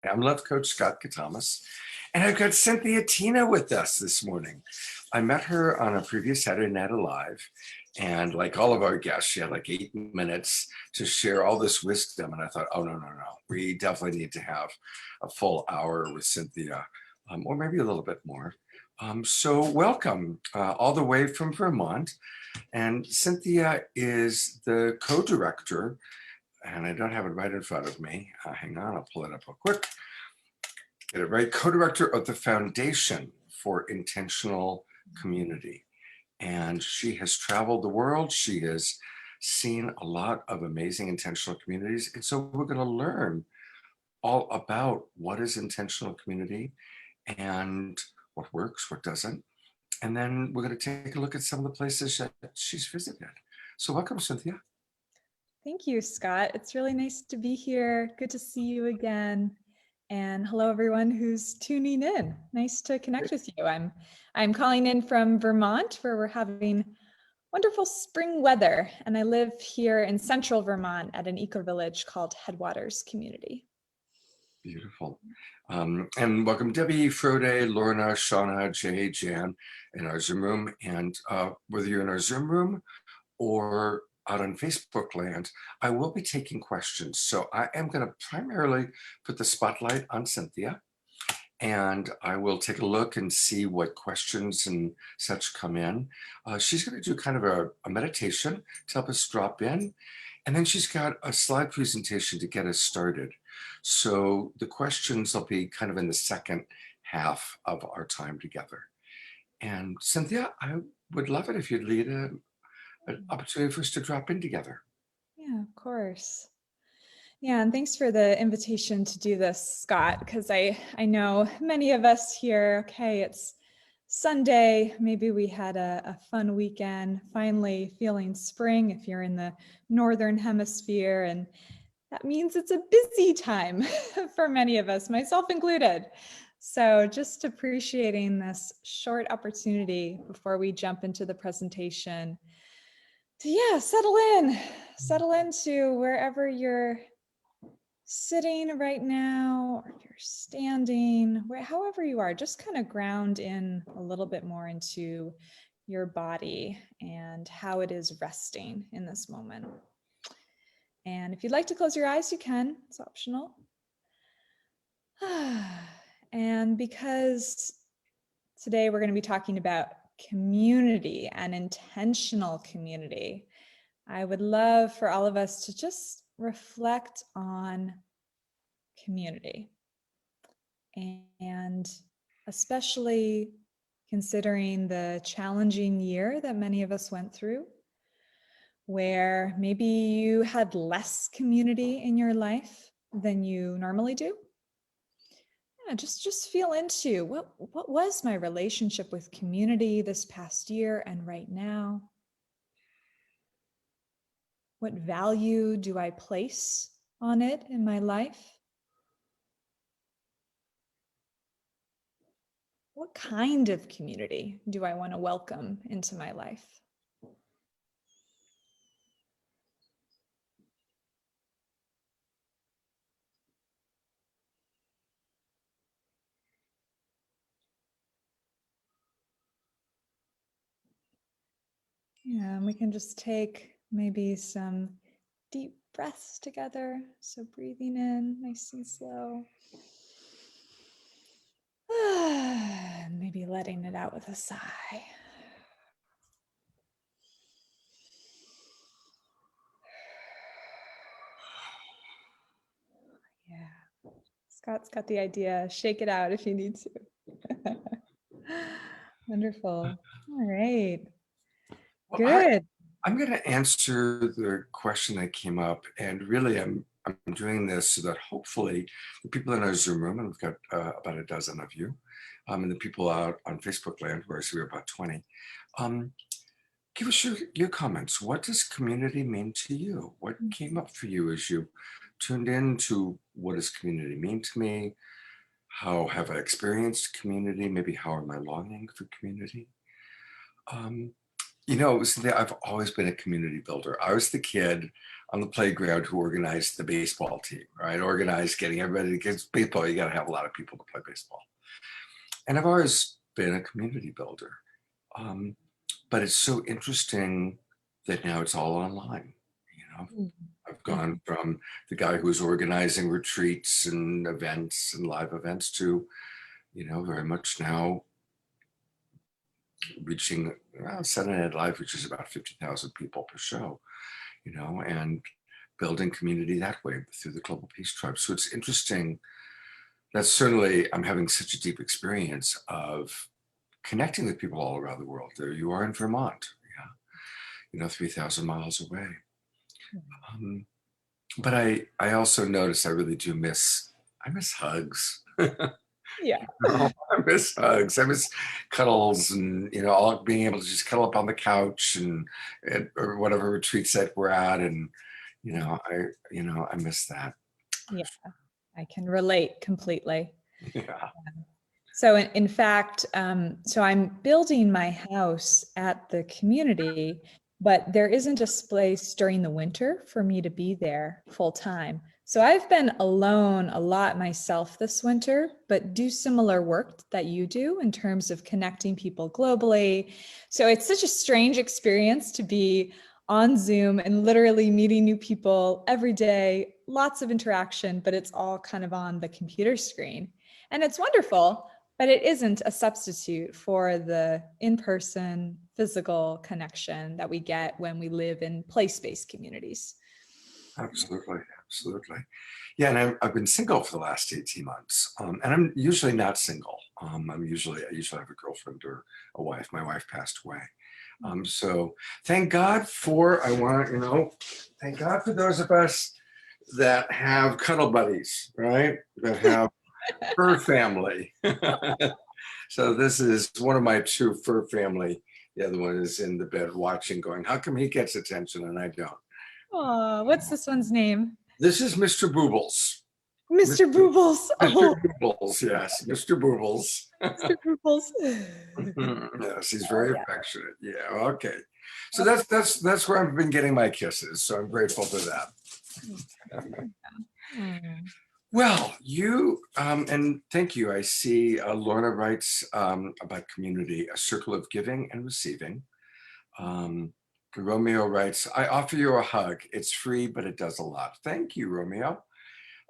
I'm Love Coach Scott Katamas, and I've got Cynthia Tina with us this morning. I met her on a previous Saturday Night Alive, and like all of our guests, she had like 8 minutes to share all this wisdom. And I thought, oh, no. We definitely need to have a full hour with Cynthia, or maybe a little bit more. So welcome all the way from Vermont. And Cynthia is the co-director, and I don't have it right in front of me. Hang on, I'll pull it up real quick. Get it right. Co-director of the Foundation for Intentional Community. And she has traveled the world. She has seen a lot of amazing intentional communities. And so we're going to learn all about what is intentional community and what works, what doesn't. And then we're going to take a look at some of the places that she's visited. So welcome, Cynthia. Thank you, Scott. It's really nice to be here. Good to see you again. And hello, everyone who's tuning in. Nice to connect with you. I'm calling in from Vermont, where we're having wonderful spring weather. And I live here in central Vermont at an eco-village called Headwaters Community. Beautiful. And welcome Debbie, Frode, Lorna, Shauna, Jay, Jan in our Zoom room. And whether you're in our Zoom room or out on Facebook land, I will be taking questions. So I am going to primarily put the spotlight on Cynthia, and I will take a look and see what questions and such come in. She's going to do kind of a meditation to help us drop in. And then she's got a slide presentation to get us started. So the questions will be kind of in the second half of our time together. And Cynthia, I would love it if you'd lead an opportunity for us to drop in together. Yeah, of course. Yeah, and thanks for the invitation to do this, Scott, because I know many of us here, okay, it's Sunday, maybe we had a fun weekend, finally feeling spring if you're in the Northern Hemisphere, and that means it's a busy time for many of us, myself included. So just appreciating this short opportunity before we jump into the presentation to, settle into wherever you're sitting right now, or you're standing, however you are, just kind of ground in a little bit more into your body and how it is resting in this moment. And if you'd like to close your eyes, you can, it's optional. And because today we're going to be talking about community and intentional community, I would love for all of us to just reflect on community, and especially considering the challenging year that many of us went through, where maybe you had less community in your life than you normally do. Yeah, just feel into what was my relationship with community this past year and right now? What value do I place on it in my life? What kind of community do I want to welcome into my life? Yeah, and we can just take maybe some deep breaths together. So breathing in nice and slow. And maybe letting it out with a sigh. Yeah, Scott's got the idea. Shake it out if you need to. Wonderful. All right. Good. I'm going to answer the question that came up, and really I'm doing this so that hopefully the people in our Zoom room, and we've got about a dozen of you, and the people out on Facebook land, where I see we're about 20, give us your comments. What does community mean to you? What came up for you as you tuned in to what does community mean to me? How have I experienced community? Maybe how am I longing for community? Cynthia, I've always been a community builder. I was the kid on the playground who organized the baseball team, right? Organized getting everybody, because baseball, you got to have a lot of people to play baseball. And I've always been a community builder. Um, but it's so interesting that now it's all online. I've gone from the guy who's organizing retreats and events and live events to, very much now reaching Saturday Night Live, which is about 50,000 people per show, and building community that way through the Global Peace Tribe. So it's interesting. That's certainly, I'm having such a deep experience of connecting with people all around the world. There you are in Vermont, 3,000 miles away. But I also notice I really do I miss hugs. Yeah. I miss hugs. I miss cuddles and, all being able to just cuddle up on the couch or whatever retreat site we're at. And, I miss that. Yeah, I can relate completely. Yeah. So in fact, so I'm building my house at the community, but there isn't a space during the winter for me to be there full time. So I've been alone a lot myself this winter, but do similar work that you do in terms of connecting people globally. So it's such a strange experience to be on Zoom and literally meeting new people every day, lots of interaction, but it's all kind of on the computer screen. And it's wonderful, but it isn't a substitute for the in-person physical connection that we get when we live in place-based communities. Absolutely. Absolutely. Yeah. And I've been single for the last 18 months. And I'm usually not single. I usually have a girlfriend or a wife. My wife passed away. So thank God thank God for those of us that have cuddle buddies, right? That have fur family. So this is one of my two fur family. The other one is in the bed watching, going, how come he gets attention and I don't? Oh, what's this one's name? This is Mr. Boobles. Mr. Boobles. Mr. Oh, Boobles, yes, Mr. Boobles. Mr. Boobles. Yes, he's Oh, very yeah. affectionate. Yeah, okay. So that's where I've been getting my kisses. So I'm grateful for that. Well, and thank you. I see Lorna writes about community, a circle of giving and receiving. Romeo writes, I offer you a hug. It's free, but it does a lot. Thank you, Romeo.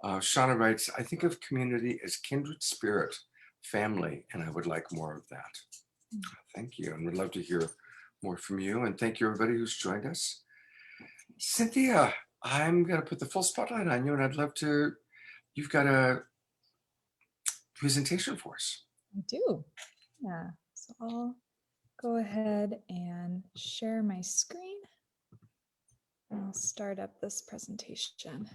Shauna writes, I think of community as kindred spirit, family, and I would like more of that. Thank you. And we'd love to hear more from you. And thank you, everybody who's joined us. Cynthia, I'm going to put the full spotlight on you, and you've got a presentation for us. I do. Yeah. So I'll go ahead and share my screen. I'll start up this presentation.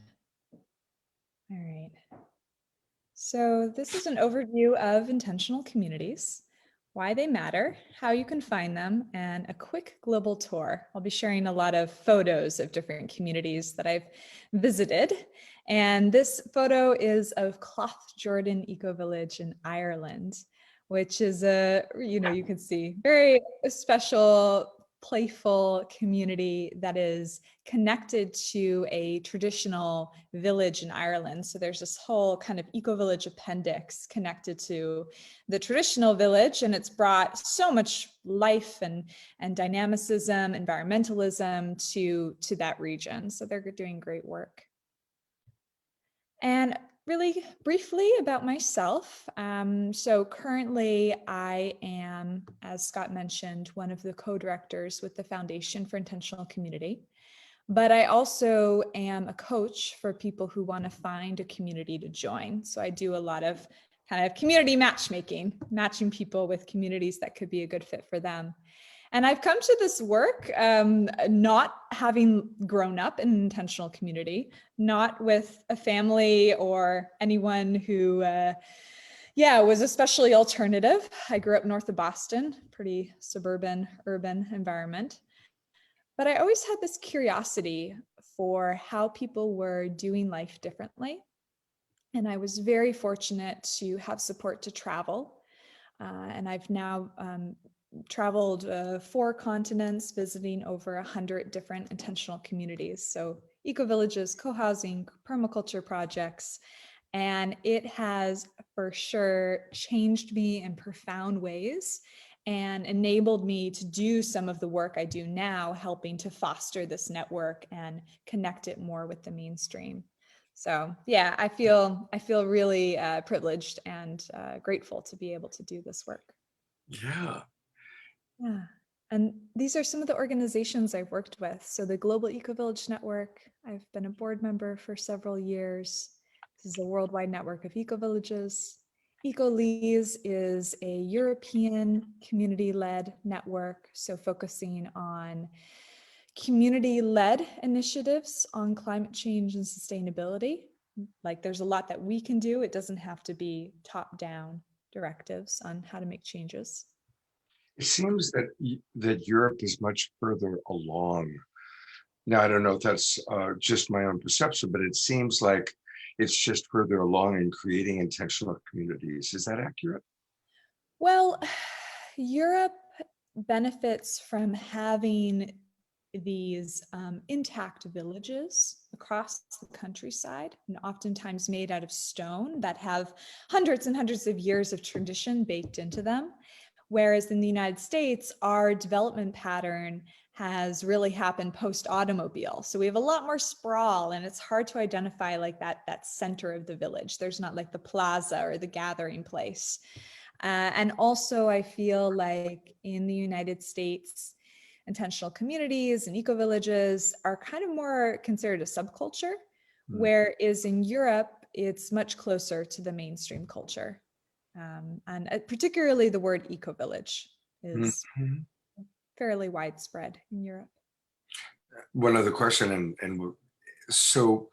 All right. So this is an overview of intentional communities, why they matter, how you can find them, and a quick global tour. I'll be sharing a lot of photos of different communities that I've visited. And this photo is of Cloth Jordan Eco Village in Ireland, which is you can see very special, playful community that is connected to a traditional village in Ireland. So there's this whole kind of eco-village appendix connected to the traditional village, and it's brought so much life and dynamicism, environmentalism to that region. So they're doing great work. And really briefly about myself. So currently I am, as Scott mentioned, one of the co-directors with the Foundation for Intentional Community. But I also am a coach for people who want to find a community to join. So I do a lot of kind of community matchmaking, matching people with communities that could be a good fit for them. And I've come to this work not having grown up in an intentional community, not with a family or anyone who, was especially alternative. I grew up north of Boston, pretty suburban, urban environment. But I always had this curiosity for how people were doing life differently. And I was very fortunate to have support to travel. And I've now traveled 4 continents, visiting over 100 different intentional communities. So eco-villages, co-housing, permaculture projects. And it has for sure changed me in profound ways and enabled me to do some of the work I do now, helping to foster this network and connect it more with the mainstream. So yeah, I feel really privileged and grateful to be able to do this work. Yeah. Yeah. And these are some of the organizations I've worked with. So the Global Eco-Village Network, I've been a board member for several years. This is a worldwide network of eco-villages. EcoLease is a European community-led network, so focusing on community-led initiatives on climate change and sustainability. Like there's a lot that we can do. It doesn't have to be top-down directives on how to make changes. It seems that that Europe is much further along. Now, I don't know if that's just my own perception, but it seems like it's just further along in creating intentional communities. Is that accurate? Well, Europe benefits from having these intact villages across the countryside, and oftentimes made out of stone that have hundreds and hundreds of years of tradition baked into them. Whereas in the United States, our development pattern has really happened post-automobile. So we have a lot more sprawl, and it's hard to identify like that center of the village. There's not like the plaza or the gathering place. And also I feel like in the United States, intentional communities and eco-villages are kind of more considered a subculture, whereas in Europe, it's much closer to the mainstream culture. And particularly the word eco-village is Mhm. fairly widespread in Europe. One other question, so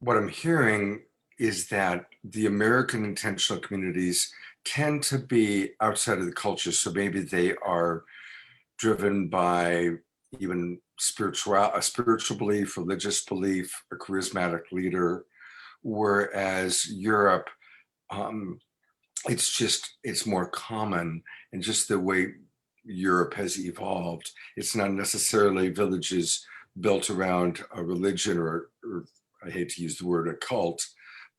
what I'm hearing is that the American intentional communities tend to be outside of the culture. So maybe they are driven by even a spiritual belief, religious belief, a charismatic leader, whereas Europe, um, it's more common, and just the way Europe has evolved, it's not necessarily villages built around a religion or I hate to use the word a cult,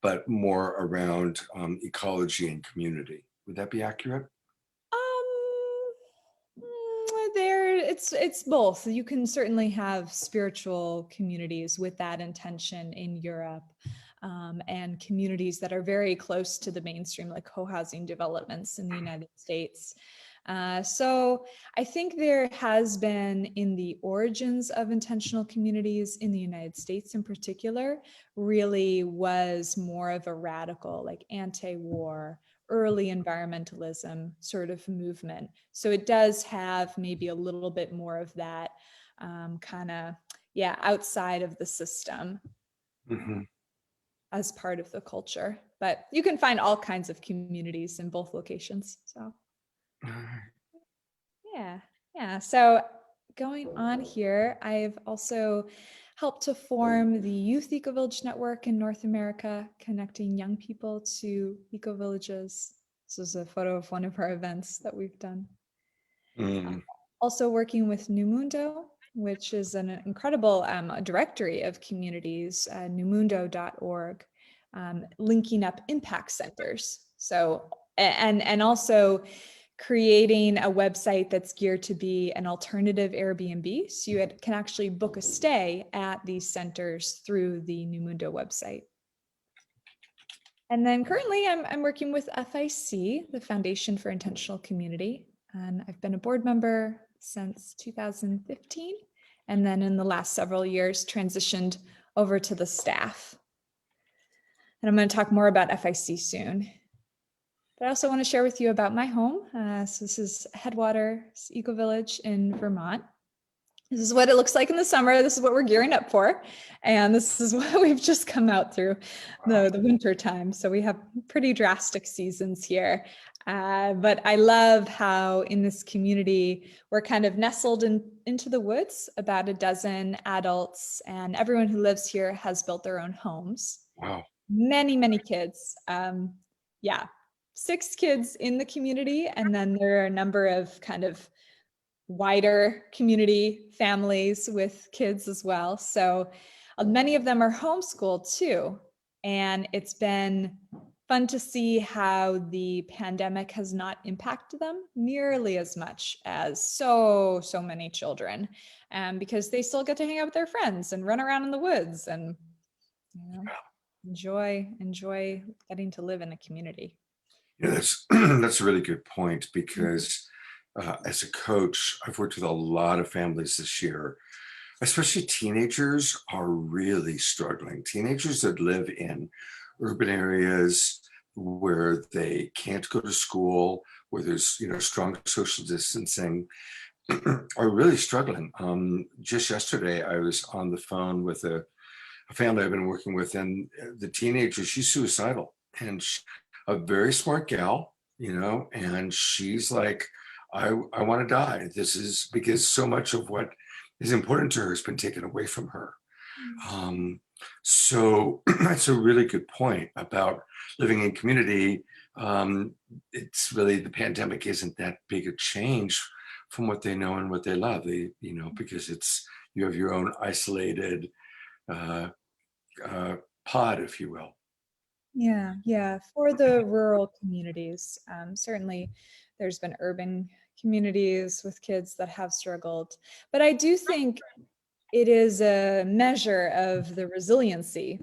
but more around ecology and community. Would that be accurate? There, it's both. You can certainly have spiritual communities with that intention in Europe, and communities that are very close to the mainstream, like co-housing developments in the United States. So I think there has been, in the origins of intentional communities in the United States in particular, really was more of a radical, like anti-war, early environmentalism sort of movement. So it does have maybe a little bit more of that kind of, yeah, outside of the system as part of the culture. But you can find all kinds of communities in both locations. So yeah. So going on here, I've also helped to form the Youth Eco-Village Network in North America, connecting young people to eco-villages. This is a photo of one of our events that we've done. Also working with New Mundo, which is an incredible directory of communities, newmundo.org, linking up impact centers. So, and also creating a website that's geared to be an alternative Airbnb. So you can actually book a stay at these centers through the New Mundo website. And then currently I'm working with FIC, the Foundation for Intentional Community. And I've been a board member since 2015. And then in the last several years, transitioned over to the staff. And I'm going to talk more about FIC soon. But I also want to share with you about my home. So this is Headwater Eco Village in Vermont. This is what it looks like in the summer. This is what we're gearing up for. And this is what we've just come out through the winter time. So we have pretty drastic seasons here. But I love how in this community, we're kind of nestled into the woods, about a dozen adults, and everyone who lives here has built their own homes. Wow. Many, many kids. Yeah. 6 kids in the community, and then there are a number of kind of wider community families with kids as well. So many of them are homeschooled too. And it's been fun to see how the pandemic has not impacted them nearly as much as so many children, because they still get to hang out with their friends and run around in the woods and, you know, enjoy getting to live in a community. Yeah, that's that's a really good point because as a coach, I've worked with a lot of families this year, especially teenagers are really struggling. Teenagers that live in urban areas where they can't go to school, where there's strong social distancing, are really struggling. Just yesterday, I was on the phone with a family I've been working with, and the teenager, she's suicidal, and a very smart gal, and she's like, I want to die. This is because so much of what is important to her has been taken away from her. Um, so that's a really good point about living in community. It's really, the pandemic isn't that big a change from what they know and what they love. Because you have your own isolated uh, pod, if you will. Yeah. For the rural communities, certainly there's been urban communities with kids that have struggled. But I do think it is a measure of the resiliency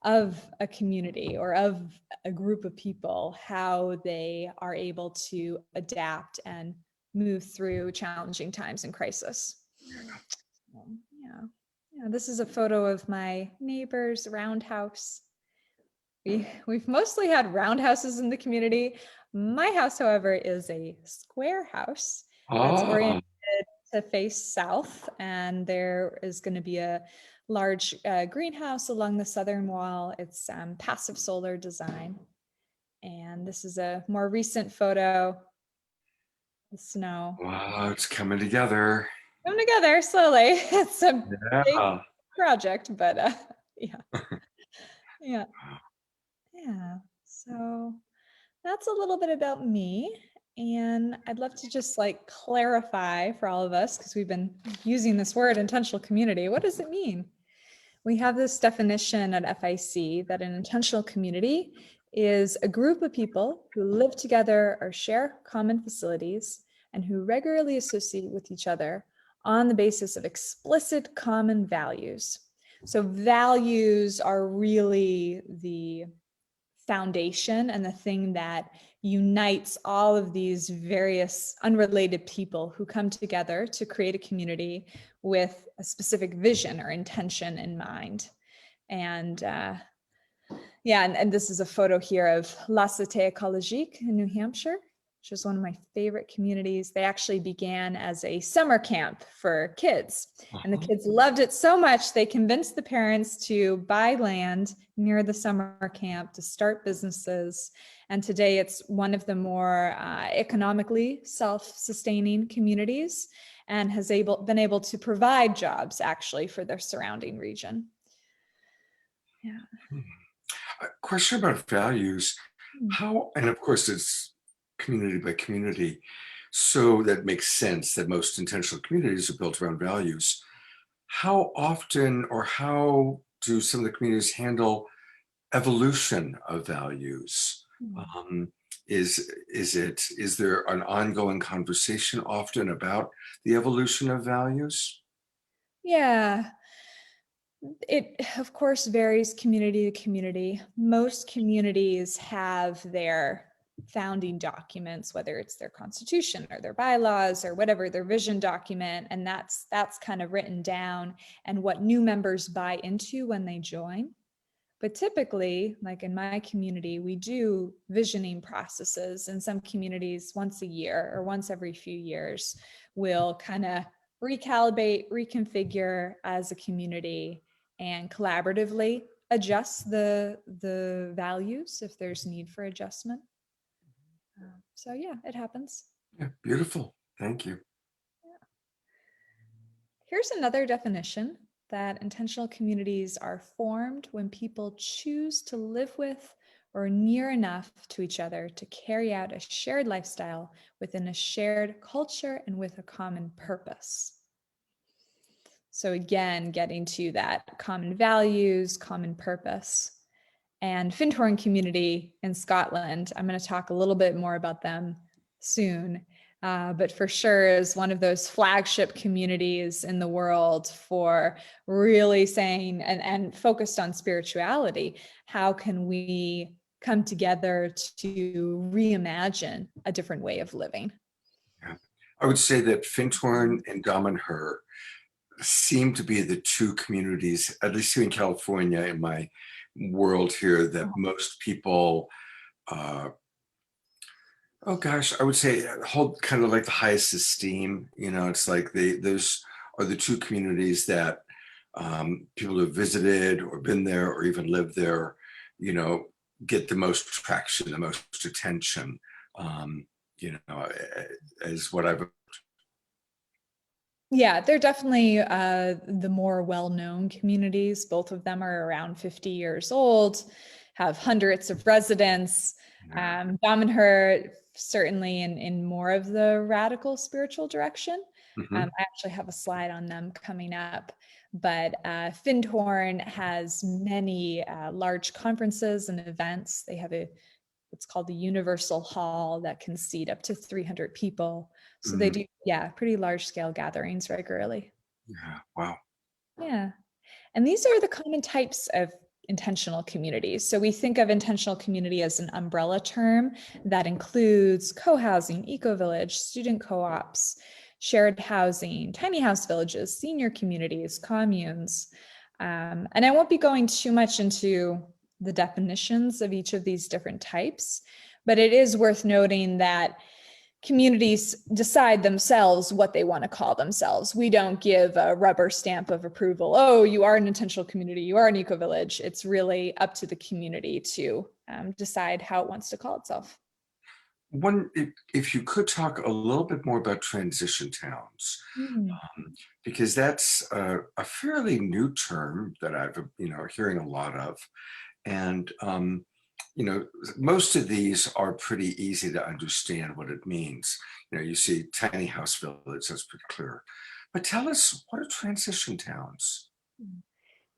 of a community or of a group of people, how they are able to adapt and move through challenging times and crisis. Yeah. Yeah, this is a photo of my neighbor's roundhouse. We've mostly had roundhouses in the community. My house, however, is a square house that's Oh, oriented to face south, and there is going to be a large greenhouse along the southern wall. It's passive solar design. And this is a more recent photo. The snow wow, it's coming together. come together slowly. It's a big Yeah. project, but yeah, yeah, yeah. So that's a little bit about me. And I'd love to just like clarify for all of us, because we've been using this word intentional community. What does it mean? We have this definition at FIC that an intentional community is a group of people who live together or share common facilities and who regularly associate with each other on the basis of explicit common values. So values are really the foundation and the thing that unites all of these various unrelated people who come together to create a community with a specific vision or intention in mind. And yeah, and this is a photo here of La Cité Écologique in New Hampshire, which is one of my favorite communities. They actually began as a summer camp for kids, and the kids loved it so much they convinced the parents to buy land near the summer camp to start businesses. And today it's one of the more economically self-sustaining communities and has been able to provide jobs actually for their surrounding region. Yeah. A question about values. Mm. How, and of course, it's community by community. So that makes sense that most intentional communities are built around values. How often or how do some of the communities handle evolution of values? Mm. Um, is there an ongoing conversation often about the evolution of values? Yeah, it of course varies community to community. Most communities have their founding documents, whether it's their constitution or their bylaws or whatever, their vision document, and that's kind of written down and what new members buy into when they join. But typically, like in my community, we do visioning processes. In some communities, once a year or once every few years, we'll kind of recalibrate, reconfigure as a community and collaboratively adjust the values if there's need for adjustment. So yeah, it happens. Yeah, beautiful. Thank you. Here's another definition: that intentional communities are formed when people choose to live with or near enough to each other to carry out a shared lifestyle within a shared culture and with a common purpose. So again, getting to that common values, common purpose. And Findhorn community in Scotland, I'm going to talk a little bit more about them soon, but for sure is one of those flagship communities in the world for really saying and focused on spirituality. How can we come together to reimagine a different way of living? Yeah. I would say that Findhorn and Damanhur seem to be the two communities, at least here in California, in my world here, that most people, oh gosh, I would say hold kind of like the highest esteem. You know, it's like those are the two communities that people who have visited or been there or even lived there, you know, get the most traction, the most attention, you know, as what I've. Yeah, they're definitely the more well-known communities. Both of them are around 50 years old, have hundreds of residents. Damanhur certainly in more of the radical spiritual direction. I actually have a slide on them coming up, but Findhorn has many large conferences and events. They have what's called the Universal Hall that can seat up to 300 people. So they do, yeah, pretty large scale gatherings regularly. Yeah, wow. Yeah. And these are the common types of intentional communities. So we think of intentional community as an umbrella term that includes co-housing, eco-village, student co-ops, shared housing, tiny house villages, senior communities, communes. And I won't be going too much into the definitions of each of these different types, but it is worth noting that communities decide themselves what they want to call themselves. We don't give a rubber stamp of approval. Oh, you are an intentional community, you are an eco-village. It's really up to the community to decide how it wants to call itself. If you could talk a little bit more about transition towns, because that's a fairly new term that I've, you know, hearing a lot of. And, you know, most of these are pretty easy to understand what it means. You know, you see tiny house village, that's pretty clear. But tell us, what are transition towns?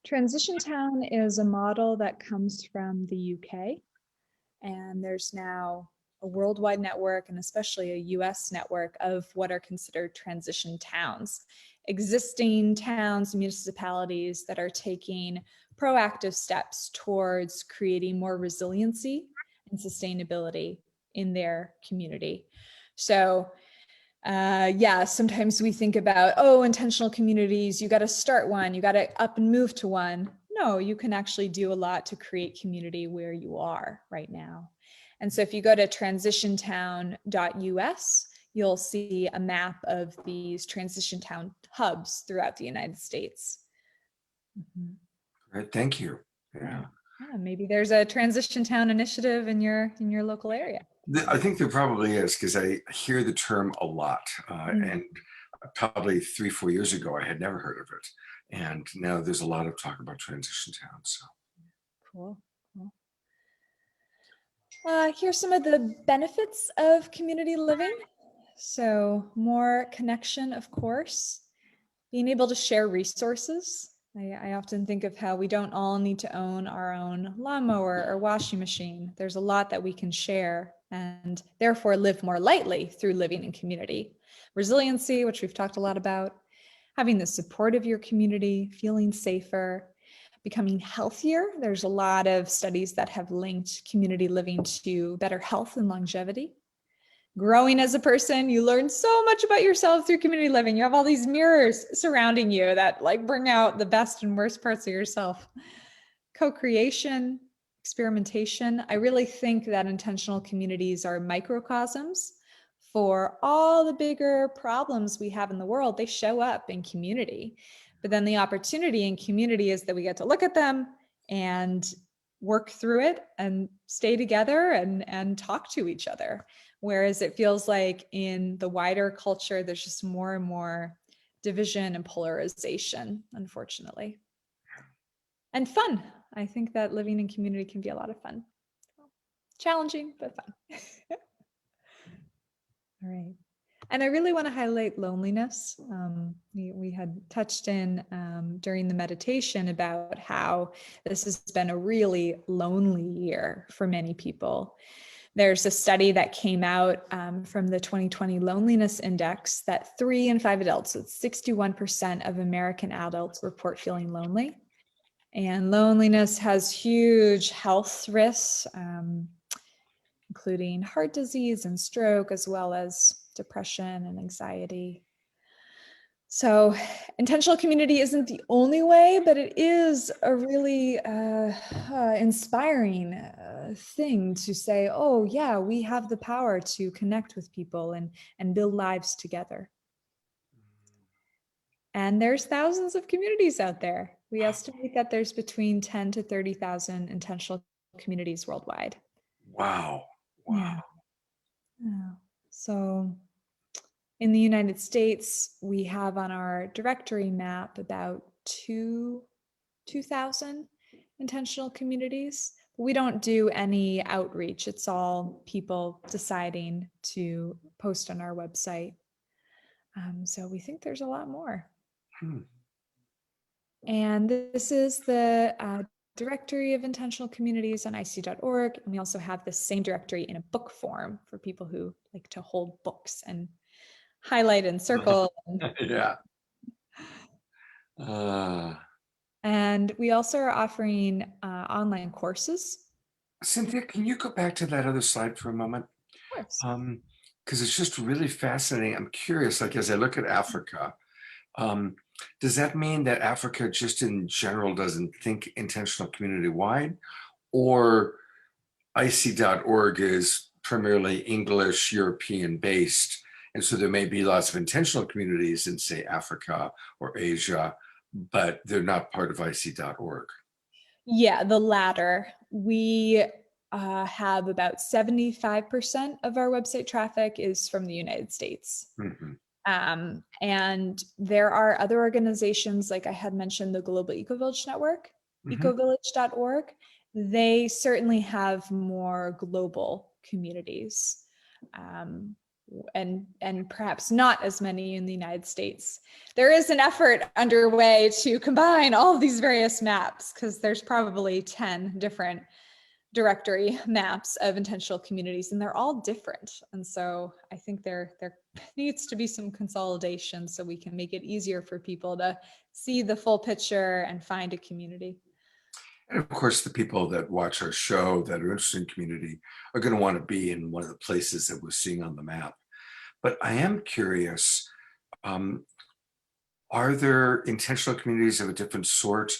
Transition town is a model that comes from the UK, and there's now a worldwide network and especially a US network of what are considered transition towns, existing towns, municipalities that are taking proactive steps towards creating more resiliency and sustainability in their community. So yeah, sometimes we think about, oh, intentional communities, you got to start one, you got to up and move to one. No, you can actually do a lot to create community where you are right now. And so if you go to transitiontown.us, you'll see a map of these transition town hubs throughout the United States. Right, thank you. Yeah. Yeah, maybe there's a transition town initiative in your local area. I think there probably is, because I hear the term a lot. And probably 3-4 years ago, I had never heard of it. And now there's a lot of talk about transition towns. So. Cool. Here's some of the benefits of community living. So more connection, of course, being able to share resources. I often think of how we don't all need to own our own lawnmower or washing machine. There's a lot that we can share and therefore live more lightly through living in community. Resiliency, which we've talked a lot about, having the support of your community, feeling safer, becoming healthier. There's a lot of studies that have linked community living to better health and longevity. Growing as a person, you learn so much about yourself through community living. You have all these mirrors surrounding you that like bring out the best and worst parts of yourself. Co-creation, experimentation. I really think that intentional communities are microcosms for all the bigger problems we have in the world. They show up in community. But then the opportunity in community is that we get to look at them and work through it and stay together and talk to each other. Whereas it feels like in the wider culture, there's just more and more division and polarization, unfortunately. And fun. I think that living in community can be a lot of fun. challenging, but fun. All right. And I really want to highlight loneliness. We had touched in during the meditation about how this has been a really lonely year for many people. There's a study that came out from the 2020 Loneliness Index that 3 in 5 adults, so 61% of American adults report feeling lonely. And loneliness has huge health risks, including heart disease and stroke, as well as depression and anxiety. So intentional community isn't the only way, but it is a really inspiring thing to say, oh yeah, we have the power to connect with people and build lives together. And there's thousands of communities out there. We estimate that there's between 10 to 30,000 intentional communities worldwide. Wow. Yeah. Yeah. So in the United States, we have on our directory map about 2,000 intentional communities. We don't do any outreach. It's all people deciding to post on our website. So we think there's a lot more. And this is the directory of intentional communities on ic.org. And we also have the same directory in a book form for people who like to hold books and highlight and circle. Yeah. And we also are offering online courses. Cynthia, can you go back to that other slide for a moment? Of course. Because it's just really fascinating. I'm curious, like as I look at Africa, does that mean that Africa just in general doesn't think intentional community wide, or IC.org is primarily English, European based, and so there may be lots of intentional communities in, say, Africa or Asia, but they're not part of IC.org? Yeah, the latter. We have about 75% of our website traffic is from the United States. Mm-hmm. And there are other organizations, like I had mentioned, the Global Eco-Village Network, ecovillage.org. They certainly have more global communities, and perhaps not as many in the United States. There is an effort underway to combine all of these various maps, because there's probably 10 different directory maps of intentional communities, and they're all different. And so I think there needs to be some consolidation so we can make it easier for people to see the full picture and find a community. And of course, the people that watch our show that are interested in community are going to want to be in one of the places that we're seeing on the map. But I am curious, are there intentional communities of a different sort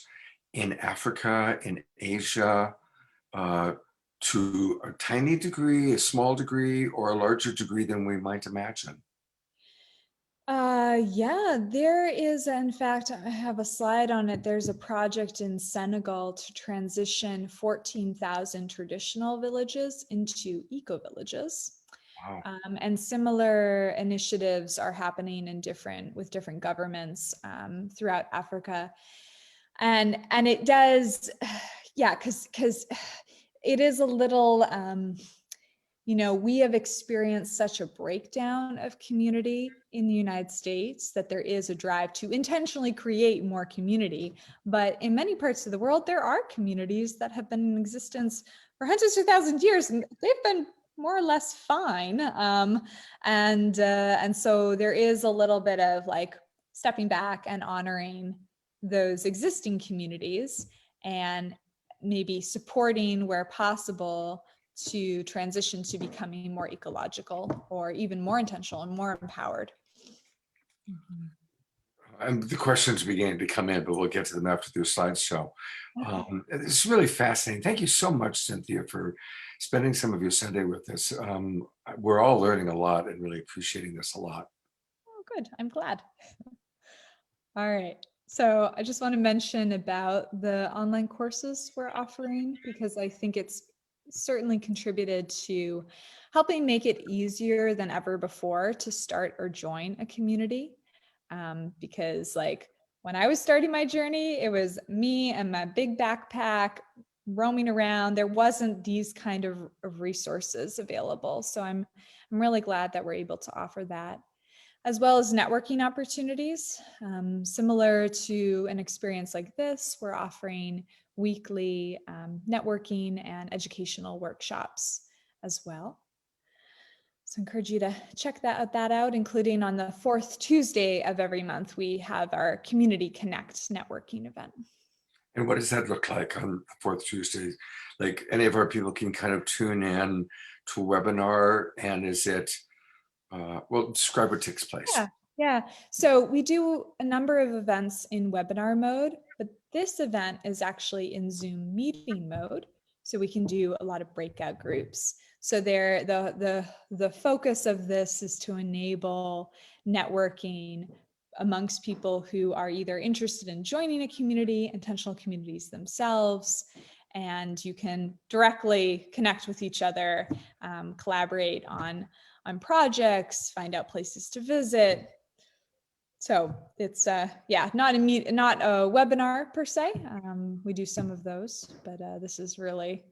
in Africa, in Asia, to a tiny degree, a small degree, or a larger degree than we might imagine? Yeah, there is, in fact, I have a slide on it. There's a project in Senegal to transition 14,000 traditional villages into eco-villages. Wow. And similar initiatives are happening with different governments throughout Africa. And it does, yeah, because it is a little, we have experienced such a breakdown of community in the United States that there is a drive to intentionally create more community. But in many parts of the world, there are communities that have been in existence for hundreds of thousands of years, and they've been more or less fine. And so there is a little bit of like stepping back and honoring those existing communities and maybe supporting where possible to transition to becoming more ecological or even more intentional and more empowered. And the questions beginning to come in, but we'll get to them after the slideshow. It's really fascinating. Thank you so much, Cynthia, for spending some of your Sunday with us. We're all learning a lot and really appreciating this a lot. Oh, good. I'm glad. All right. So I just want to mention about the online courses we're offering, because I think it's certainly contributed to helping make it easier than ever before to start or join a community. Because like when I was starting my journey, it was me and my big backpack roaming around, there wasn't these kind of resources available. So I'm really glad that we're able to offer that, as well as networking opportunities. Similar to an experience like this, we're offering weekly networking and educational workshops as well. So I encourage you to check that out, including on the fourth Tuesday of every month, we have our Community Connect networking event. And what does that look like on the fourth Tuesday? Like any of our people can kind of tune in to a webinar, and is it, well, describe what takes place. Yeah. So we do a number of events in webinar mode, but this event is actually in Zoom meeting mode. So we can do a lot of breakout groups. So the focus of this is to enable networking amongst people who are either interested in joining a community, intentional communities themselves, and you can directly connect with each other, collaborate on projects, find out places to visit. So it's not a webinar per se. We do some of those, but this is really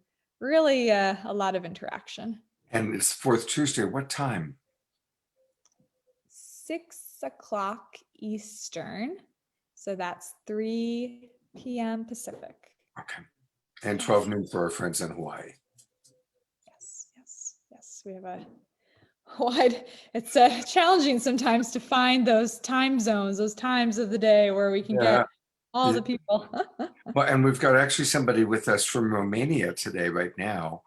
a lot of interaction. And it's fourth Tuesday. What time? 6 o'clock Eastern. So that's 3 p.m. Pacific. Okay. And 12 noon for our friends in Hawaii. Yes. We have a wide, it's challenging sometimes to find those time zones, those times of the day where we can get all the people. Well, and we've got actually somebody with us from Romania today, right now.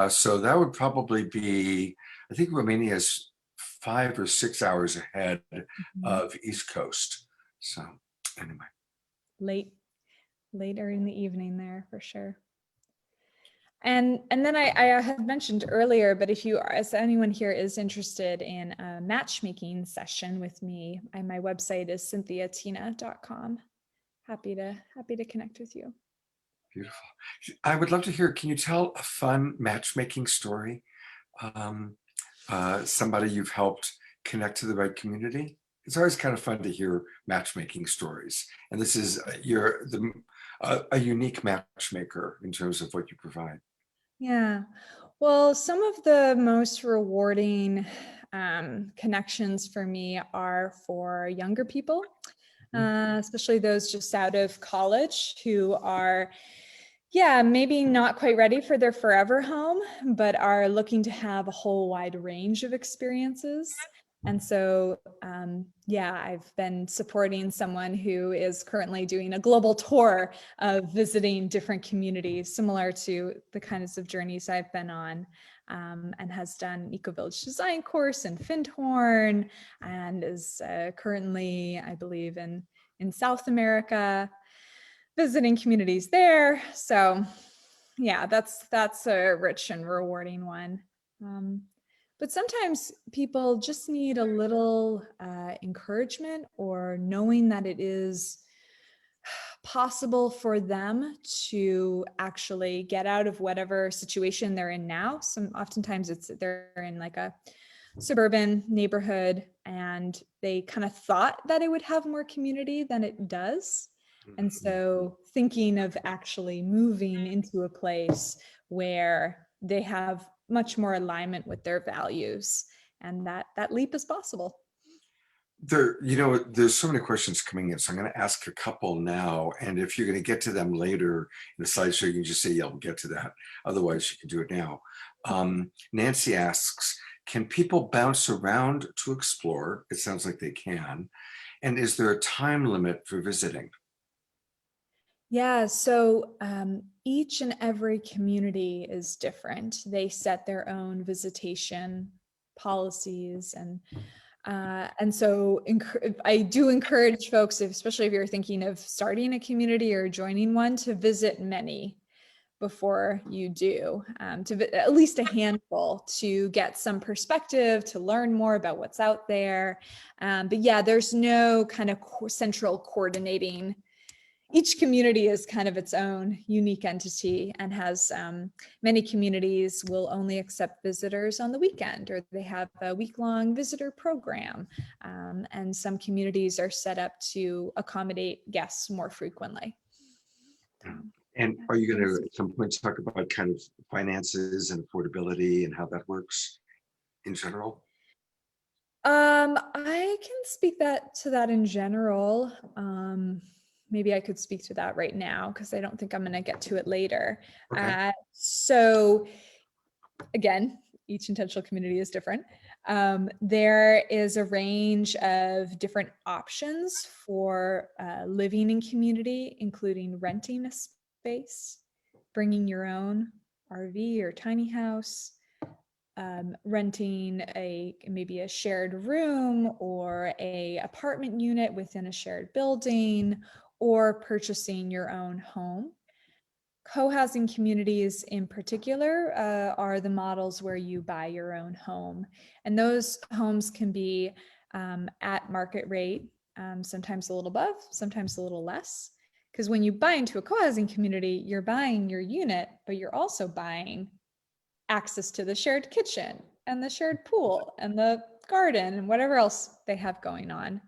So that would probably be, I think Romania is 5 or 6 hours ahead of East Coast. So anyway. Later in the evening there for sure. And then I had mentioned earlier, but as anyone here is interested in a matchmaking session with me, my website is cynthiatina.com. Happy to connect with you. Beautiful. I would love to hear, can you tell a fun matchmaking story? Somebody you've helped connect to the right community? It's always kind of fun to hear matchmaking stories. And this is, you're a unique matchmaker in terms of what you provide. Yeah. Well, some of the most rewarding connections for me are for younger people, especially those just out of college who are, maybe not quite ready for their forever home, but are looking to have a whole wide range of experiences. And so, I've been supporting someone who is currently doing a global tour of visiting different communities, similar to the kinds of journeys I've been on, and has done eco-village design course in Findhorn, and is currently, I believe, in South America, visiting communities there. So, that's a rich and rewarding one. But sometimes people just need a little encouragement, or knowing that it is possible for them to actually get out of whatever situation they're in now. Oftentimes they're in like a suburban neighborhood and they kind of thought that it would have more community than it does. And so thinking of actually moving into a place where they have much more alignment with their values, and that leap is possible. There's so many questions coming in, so I'm going to ask a couple now, and if you're going to get to them later in the slideshow, you can just say, we'll get to that. Otherwise, you can do it now. Nancy asks, can people bounce around to explore? It sounds like they can. And is there a time limit for visiting? Yeah, so each and every community is different. They set their own visitation policies, and so I do encourage folks, especially if you're thinking of starting a community or joining one, to visit many before you do, at least a handful, to get some perspective, to learn more about what's out there. But there's no kind of central coordinating. Each community is kind of its own unique entity, and has many communities will only accept visitors on the weekend, or they have a week-long visitor program. And some communities are set up to accommodate guests more frequently. And are you going to at some point talk about kind of finances and affordability and how that works in general? I can speak to that in general. Maybe I could speak to that right now because I don't think I'm going to get to it later. Okay. So again, each intentional community is different. There is a range of different options for living in community, including renting a space, bringing your own RV or tiny house, renting maybe a shared room or a apartment unit within a shared building, or purchasing your own home. Co-housing communities in particular are the models where you buy your own home. And those homes can be at market rate, sometimes a little above, sometimes a little less. Because when you buy into a co-housing community, you're buying your unit, but you're also buying access to the shared kitchen and the shared pool and the garden and whatever else they have going on.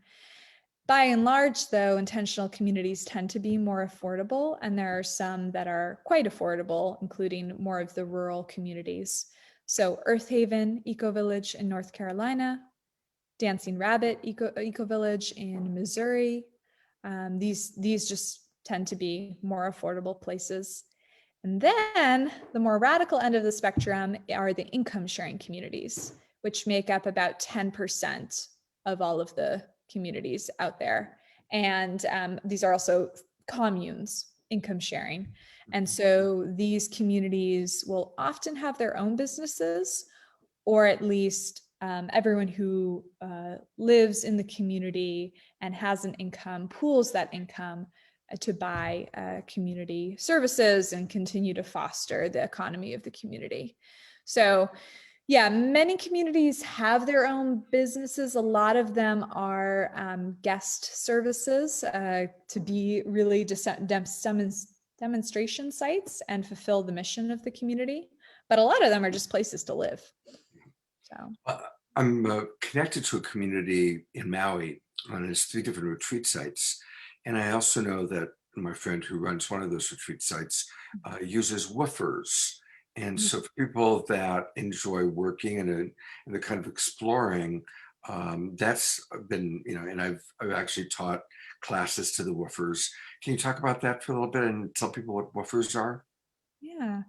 By and large, though, intentional communities tend to be more affordable, and there are some that are quite affordable, including more of the rural communities. So Earth Haven Eco Village in North Carolina, Dancing Rabbit Eco Village in Missouri. These just tend to be more affordable places. And then the more radical end of the spectrum are the income sharing communities, which make up about 10% of all of the communities out there. And these are also communes, income sharing. And so these communities will often have their own businesses, or at least everyone who lives in the community and has an income pools that income to buy community services and continue to foster the economy of the community. So yeah, many communities have their own businesses. A lot of them are guest services to be really just demonstration sites and fulfill the mission of the community. But a lot of them are just places to live. So I'm connected to a community in Maui on its 3 different retreat sites. And I also know that my friend who runs one of those retreat sites uses woofers. And so for people that enjoy working and the kind of exploring, that's been, and I've actually taught classes to the woofers. Can you talk about that for a little bit and tell people what woofers are? yeah.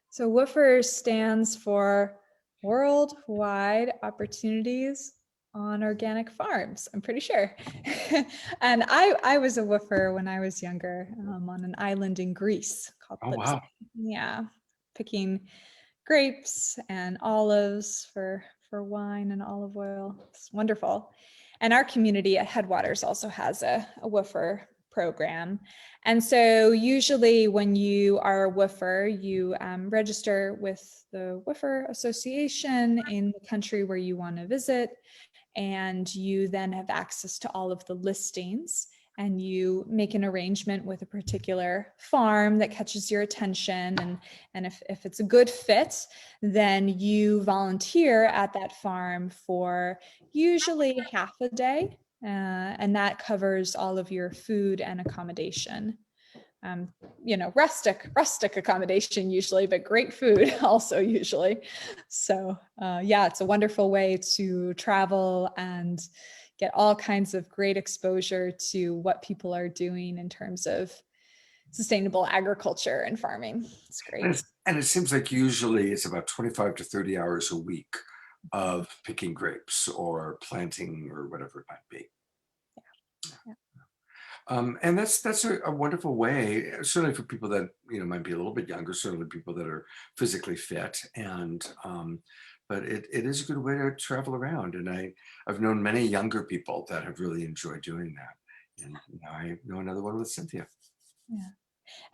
So WOOFR stands for Worldwide Opportunities on Organic Farms, I'm pretty sure. And I was a woofer when I was younger on an island in Greece called Oh, Lipsy. wow. Yeah, picking grapes and olives for wine and olive oil. It's wonderful. And our community at Headwaters also has a woofer program. And so usually when you are a woofer, you register with the Woofer Association in the country where you want to visit, and you then have access to all of the listings, and you make an arrangement with a particular farm that catches your attention. And if it's a good fit, then you volunteer at that farm for usually half a day. And that covers all of your food and accommodation. Rustic accommodation usually, but great food also usually. So yeah, it's a wonderful way to travel and get all kinds of great exposure to what people are doing in terms of sustainable agriculture and farming. It's great. And it seems like usually it's about 25 to 30 hours a week of picking grapes or planting or whatever it might be. Yeah. And that's a wonderful way, certainly for people that might be a little bit younger, certainly people that are physically fit, and but it is a good way to travel around. And I've known many younger people that have really enjoyed doing that. And now I know another one with Cynthia. Yeah.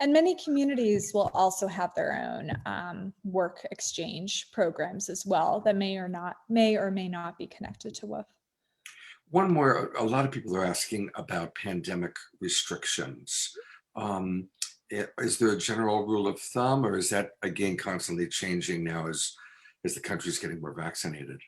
And many communities will also have their own work exchange programs as well that may or may not be connected to WOOF. One more, a lot of people are asking about pandemic restrictions. Is there a general rule of thumb, or is that again constantly changing now as the country's getting more vaccinated?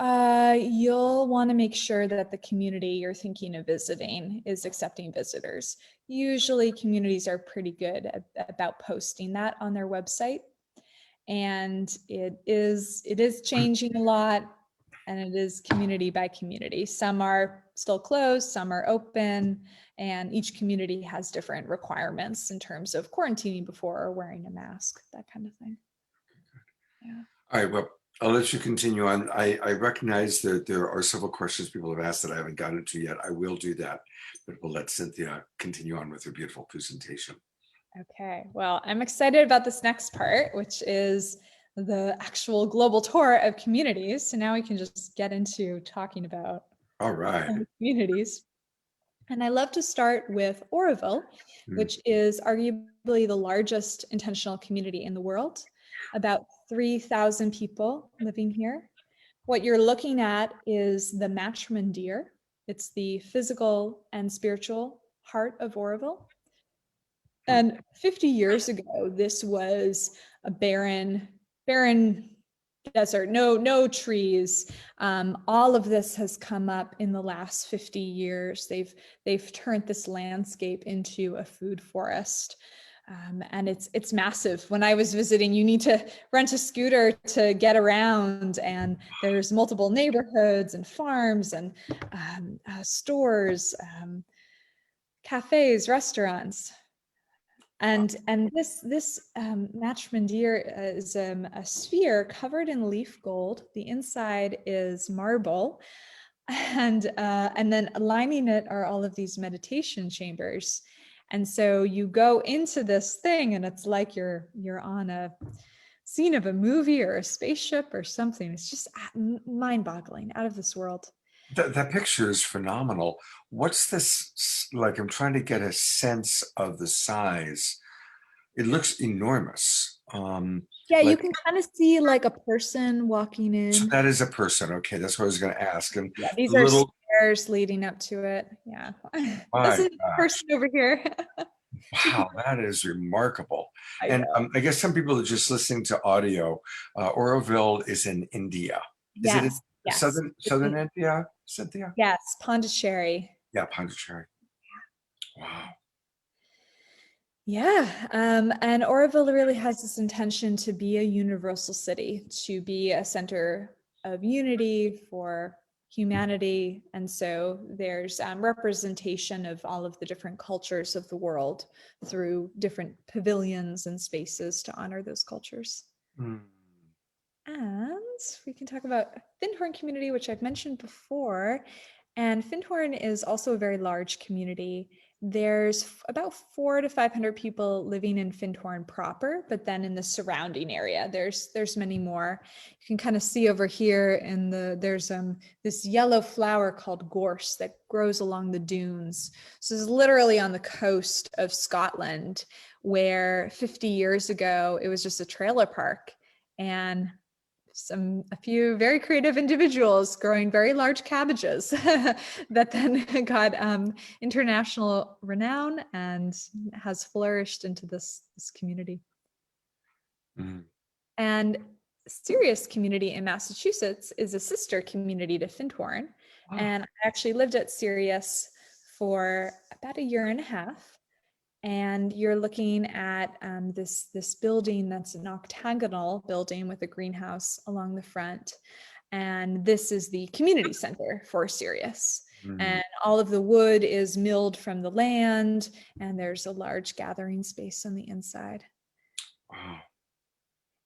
You'll want to make sure that the community you're thinking of visiting is accepting visitors. Usually communities are pretty good about posting that on their website. And it is changing a lot, and it is community by community. Some are still closed, some are open, and each community has different requirements in terms of quarantining before or wearing a mask, that kind of thing. Yeah. All right, well, I'll let you continue on. I recognize that there are several questions people have asked that I haven't gotten to yet. I will do that, but we'll let Cynthia continue on with her beautiful presentation. Okay, well, I'm excited about this next part, which is the actual global tour of communities. So now we can just get into talking about All right. communities. And I love to start with Oroville, which is arguably the largest intentional community in the world, about 3,000 people living here. What you're looking at is the Matchman deer. It's the physical and spiritual heart of Oroville. And 50 years ago, this was a barren desert, no trees. All of this has come up in the last 50 years. They've turned this landscape into a food forest. And it's massive. When I was visiting, you need to rent a scooter to get around, and there's multiple neighborhoods and farms and stores, cafes, restaurants. And this Matchman deer is a sphere covered in leaf gold. The inside is marble, and then lining it are all of these meditation chambers. And so you go into this thing, and it's like you're on a scene of a movie or a spaceship or something. It's just mind-boggling, out of this world. That picture is phenomenal. What's this like? I'm trying to get a sense of the size. It looks enormous. Yeah, you like, can kind of see like a person walking so in. that is a person. Okay, that's what I was going to ask. And Yeah, these the are little, stairs leading up to it. Yeah. This my is the person over here. wow, that is remarkable. I And know. I guess some people are just listening to audio. Oroville is in India. Is it in Yes, yes. southern India, Cynthia? Yes, Pondicherry. Yeah, Pondicherry. Wow. Yeah, and Oroville really has this intention to be a universal city, to be a center of unity for humanity. And so there's representation of all of the different cultures of the world through different pavilions and spaces to honor those cultures. Mm. And we can talk about Findhorn community, which I've mentioned before. And Findhorn is also a very large community. There's about 400 to 500 people living in Findhorn proper, but then in the surrounding area, there's many more. You can kind of see over here in there's this yellow flower called gorse that grows along the dunes. So it's literally on the coast of Scotland, where 50 years ago it was just a trailer park, and a few very creative individuals growing very large cabbages that then got international renown and has flourished into this community. Mm. And Sirius community in Massachusetts is a sister community to Findhorn. Oh. And I actually lived at Sirius for about a year and a half. And you're looking at this building that's an octagonal building with a greenhouse along the front. And this is the community center for Sirius. And all of the wood is milled from the land, and there's a large gathering space on the inside. Wow.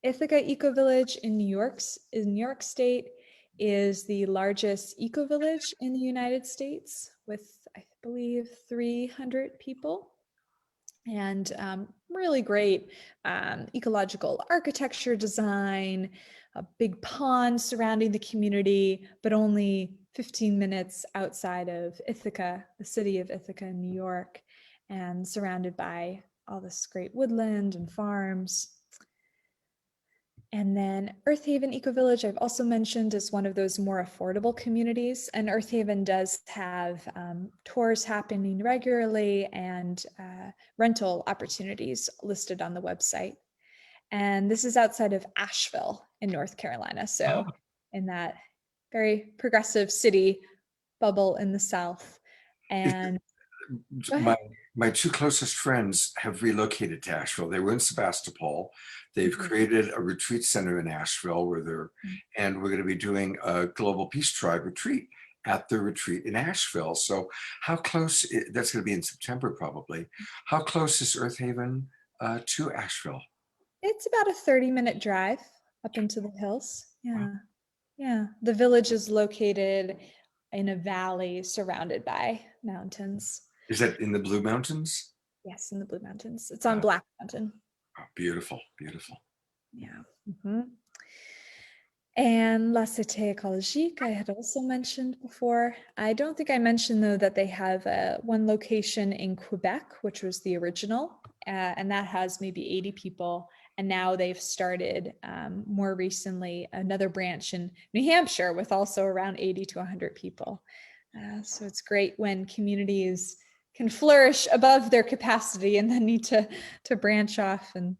Ithaca Eco Village in New York State is the largest eco village in the United States, with, I believe, 300 people. And really great ecological architecture design, a big pond surrounding the community, but only 15 minutes outside of Ithaca, the city of Ithaca in New York, and surrounded by all this great woodland and farms. And then Earth Haven Eco Village, I've also mentioned, is one of those more affordable communities. And Earth Haven does have tours happening regularly and rental opportunities listed on the website. And this is outside of Asheville in North Carolina. So in that very progressive city bubble in the South. And go my ahead. my two closest friends have relocated to Asheville. They were in Sebastopol. They've created a retreat center in Asheville and we're going to be doing a Global Peace Tribe retreat at the retreat in Asheville. So that's going to be in September probably. How close is Earth Haven to Asheville? It's about a 30-minute drive up into the hills. Yeah. Yeah. The village is located in a valley surrounded by mountains. Is that in the Blue Mountains? Yes, in the Blue Mountains. It's on Oh, Black Mountain. beautiful, beautiful. Yeah. And La Cité Écologique, I had also mentioned before. I don't think I mentioned, though, that they have one location in Quebec, which was the original, and that has maybe 80 people. And now they've started more recently another branch in New Hampshire with also around 80 to 100 people. So it's great when communities can flourish above their capacity and then need to branch off and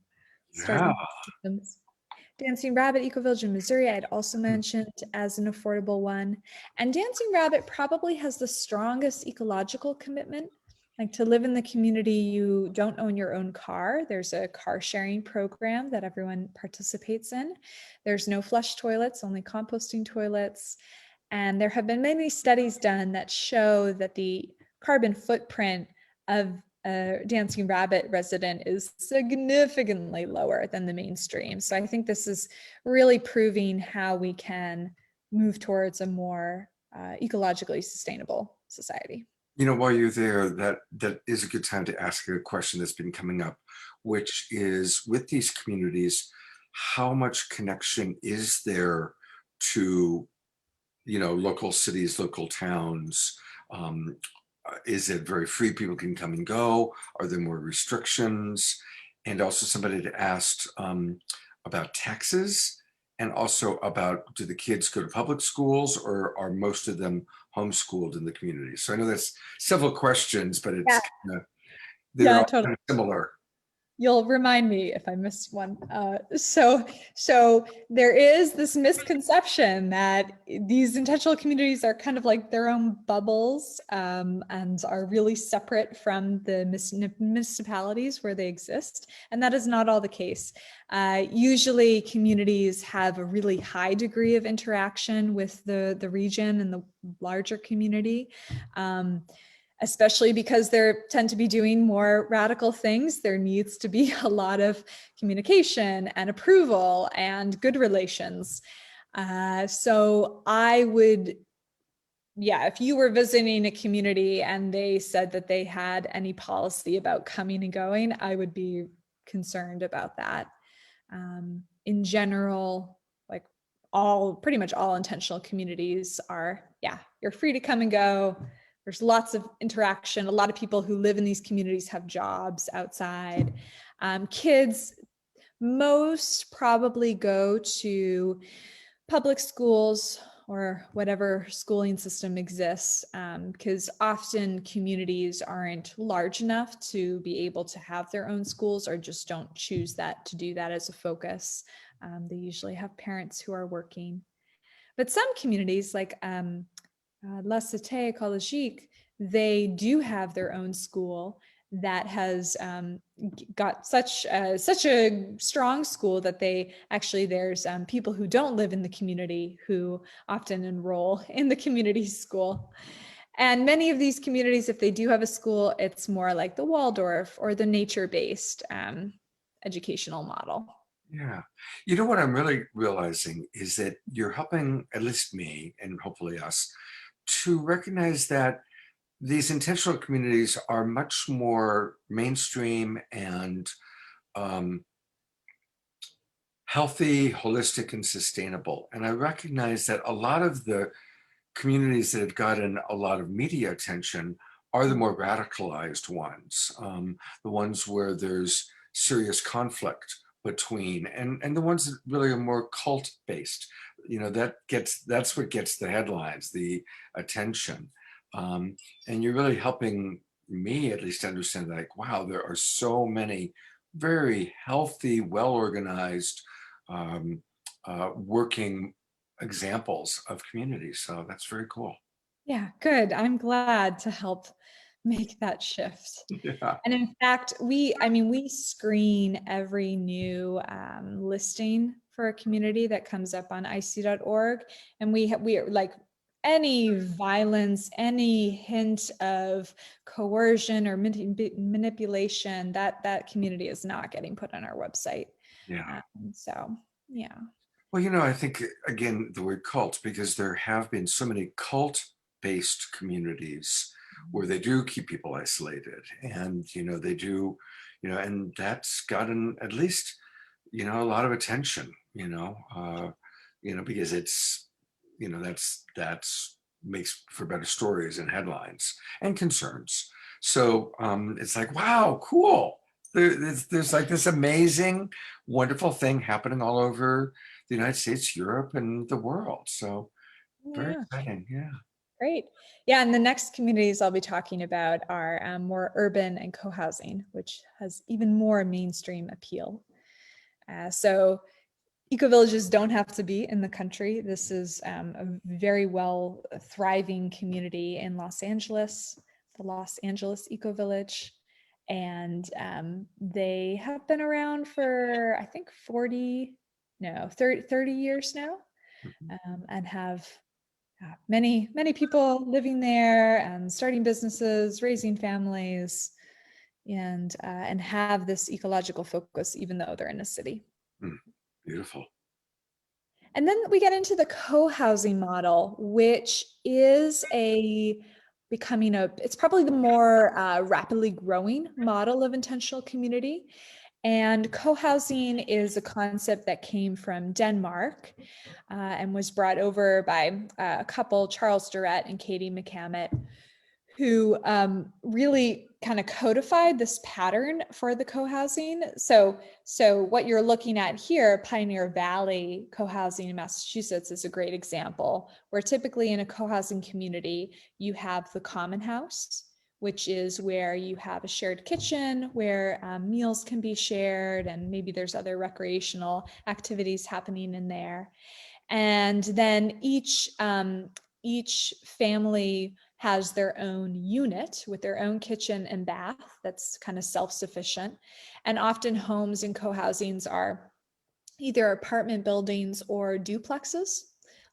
start Yeah. new systems. Dancing Rabbit Eco-Village in Missouri, I'd also mentioned as an affordable one. And Dancing Rabbit probably has the strongest ecological commitment. Like, to live in the community, you don't own your own car. There's a car sharing program that everyone participates in. There's no flush toilets, only composting toilets. And there have been many studies done that show that the carbon footprint of a Dancing Rabbit resident is significantly lower than the mainstream. So I think this is really proving how we can move towards a more ecologically sustainable society. While you're there, that is a good time to ask a question that's been coming up, which is, with these communities, how much connection is there to, local cities, local towns? Is it very free? People can come and go? Are there more restrictions? And also, somebody had asked about taxes, and also about, do the kids go to public schools, or are most of them homeschooled in the community? So I know that's several questions, but Yeah, they're all totally. kind of similar. You'll remind me if I miss one. So there is this misconception that these intentional communities are kind of like their own bubbles, and are really separate from the municipalities where they exist. And that is not all the case. Usually communities have a really high degree of interaction with the region and the larger community. Especially because they tend to be doing more radical things. There needs to be a lot of communication and approval and good relations. So I would, if you were visiting a community and they said that they had any policy about coming and going, I would be concerned about that. In general, like pretty much all intentional communities are, you're free to come and go. There's lots of interaction. A lot of people who live in these communities have jobs outside. Kids most probably go to public schools or whatever schooling system exists, because often communities aren't large enough to be able to have their own schools, or just don't choose to do that as a focus. They usually have parents who are working. But some communities, like La Cité Écologique, they do have their own school that has got such a strong school that there's people who don't live in the community who often enroll in the community school. And many of these communities, if they do have a school, it's more like the Waldorf or the nature-based educational model. Yeah. What I'm really realizing is that you're helping, at least me, and hopefully us, to recognize that these intentional communities are much more mainstream and healthy, holistic, and sustainable. And I recognize that a lot of the communities that have gotten a lot of media attention are the more radicalized ones, the ones where there's serious conflict between, and the ones that really are more cult based. That's what gets the headlines, the attention. And you're really helping me at least understand, like, wow, there are so many very healthy, well organized, working examples of communities. So that's very cool. Yeah, good. I'm glad to help make that shift. Yeah. And in fact, we screen every new listing for a community that comes up on ic.org. And we are like any violence, any hint of coercion or manipulation, that community is not getting put on our website. Yeah. So, yeah. Well, I think, again, the word cult, because there have been so many cult-based communities where they do keep people isolated, and they do, and that's gotten at least a lot of attention, because it's, that's makes for better stories and headlines and concerns. So it's like, wow, cool. There's like this amazing, wonderful thing happening all over the United States, Europe, and the world. So very Yeah. exciting. Yeah. Great. Yeah, and the next communities I'll be talking about are more urban and co-housing, which has even more mainstream appeal. So eco-villages don't have to be in the country. This is a very well thriving community in Los Angeles, the Los Angeles Eco-Village. And they have been around for, I think, 30 years now, and have many people living there and starting businesses, raising families, and have this ecological focus, even though they're in a city. Beautiful. And then we get into the co-housing model, which is it's probably the more rapidly growing model of intentional community. And co-housing is a concept that came from Denmark and was brought over by a couple, Charles Durrett and Katie McCammett, who really kind of codified this pattern for the co-housing. So what you're looking at here, Pioneer Valley co-housing in Massachusetts, is a great example, where typically in a co-housing community, you have the common house, which is where you have a shared kitchen where meals can be shared, and maybe there's other recreational activities happening in there. And then each family has their own unit with their own kitchen and bath that's kind of self-sufficient. And often homes and co-housings are either apartment buildings or duplexes,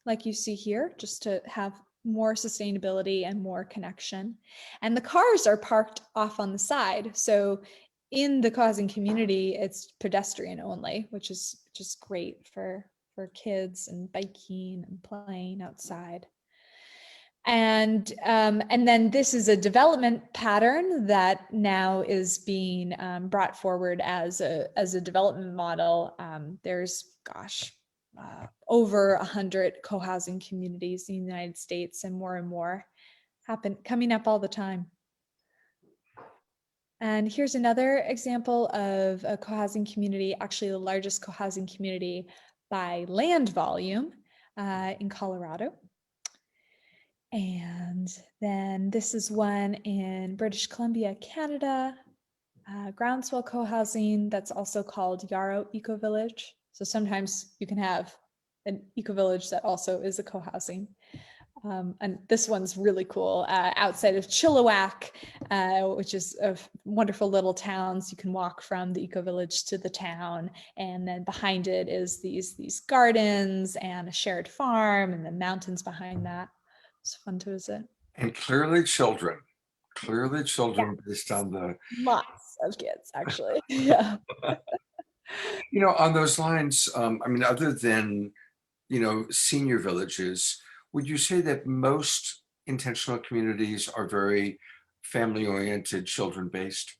like you see here, just to have more sustainability and more connection. And the cars are parked off on the side. So in the co-housing community, it's pedestrian only, which is just great for kids and biking and playing outside. And then this is a development pattern that now is being brought forward as a development model. There's over 100 co-housing communities in the United States, and more coming up all the time. And here's another example of a co-housing community, actually the largest co-housing community by land volume in Colorado. And then this is one in British Columbia, Canada, groundswell co-housing that's also called Yarrow Eco Village. So sometimes you can have an eco village that also is a co-housing. And this one's really cool, outside of Chilliwack, which is a wonderful little town. So you can walk from the eco village to the town, and then behind it is these gardens and a shared farm, and the mountains behind that. It's fun to visit. And clearly children Yeah, based on the, lots of kids, actually. Yeah. on those lines. I mean, other than, senior villages, would you say that most intentional communities are very family oriented, children based?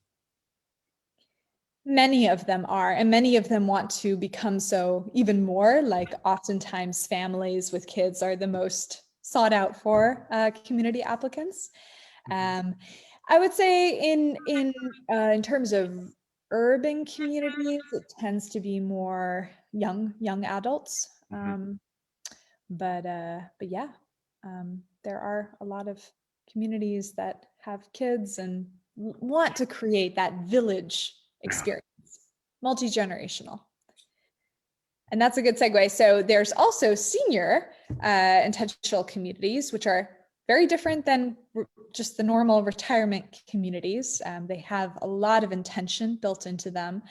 Many of them are, and many of them want to become so even more. Like oftentimes families with kids are the most sought out for community applicants. I would say in terms of urban communities, it tends to be more young adults. But yeah, there are a lot of communities that have kids and want to create that village Yeah. experience, multi-generational. And that's a good segue. So there's also senior intentional communities, which are very different than just the normal retirement communities. They have a lot of intention built into them.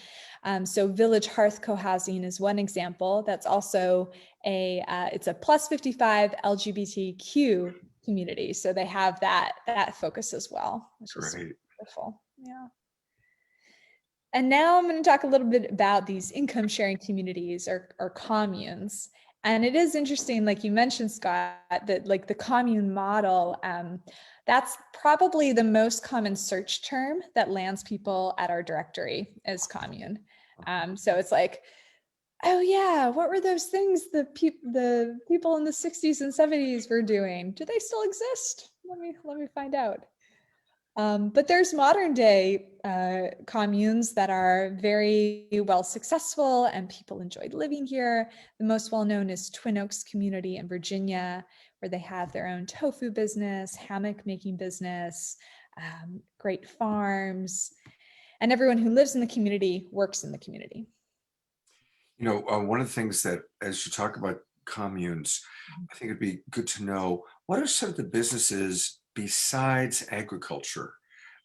So Village Hearth Co-housing is one example. That's also it's a plus 55 LGBTQ community. So they have that focus as well, which is Great. wonderful. Yeah. And now I'm going to talk a little bit about these income sharing communities or communes. And it is interesting, like you mentioned, Scott, that like the commune model, that's probably the most common search term that lands people at our directory is commune. So it's like, oh yeah, what were those things the people in the 60s and 70s were doing? Do they still exist? Let me find out. But there's modern day communes that are very well successful and people enjoyed living here. The most well-known is Twin Oaks community in Virginia, where they have their own tofu business, hammock making business, great farms, and everyone who lives in the community works in the community. You know, one of the things that, as you talk about communes, I think it'd be good to know what are some of the businesses besides agriculture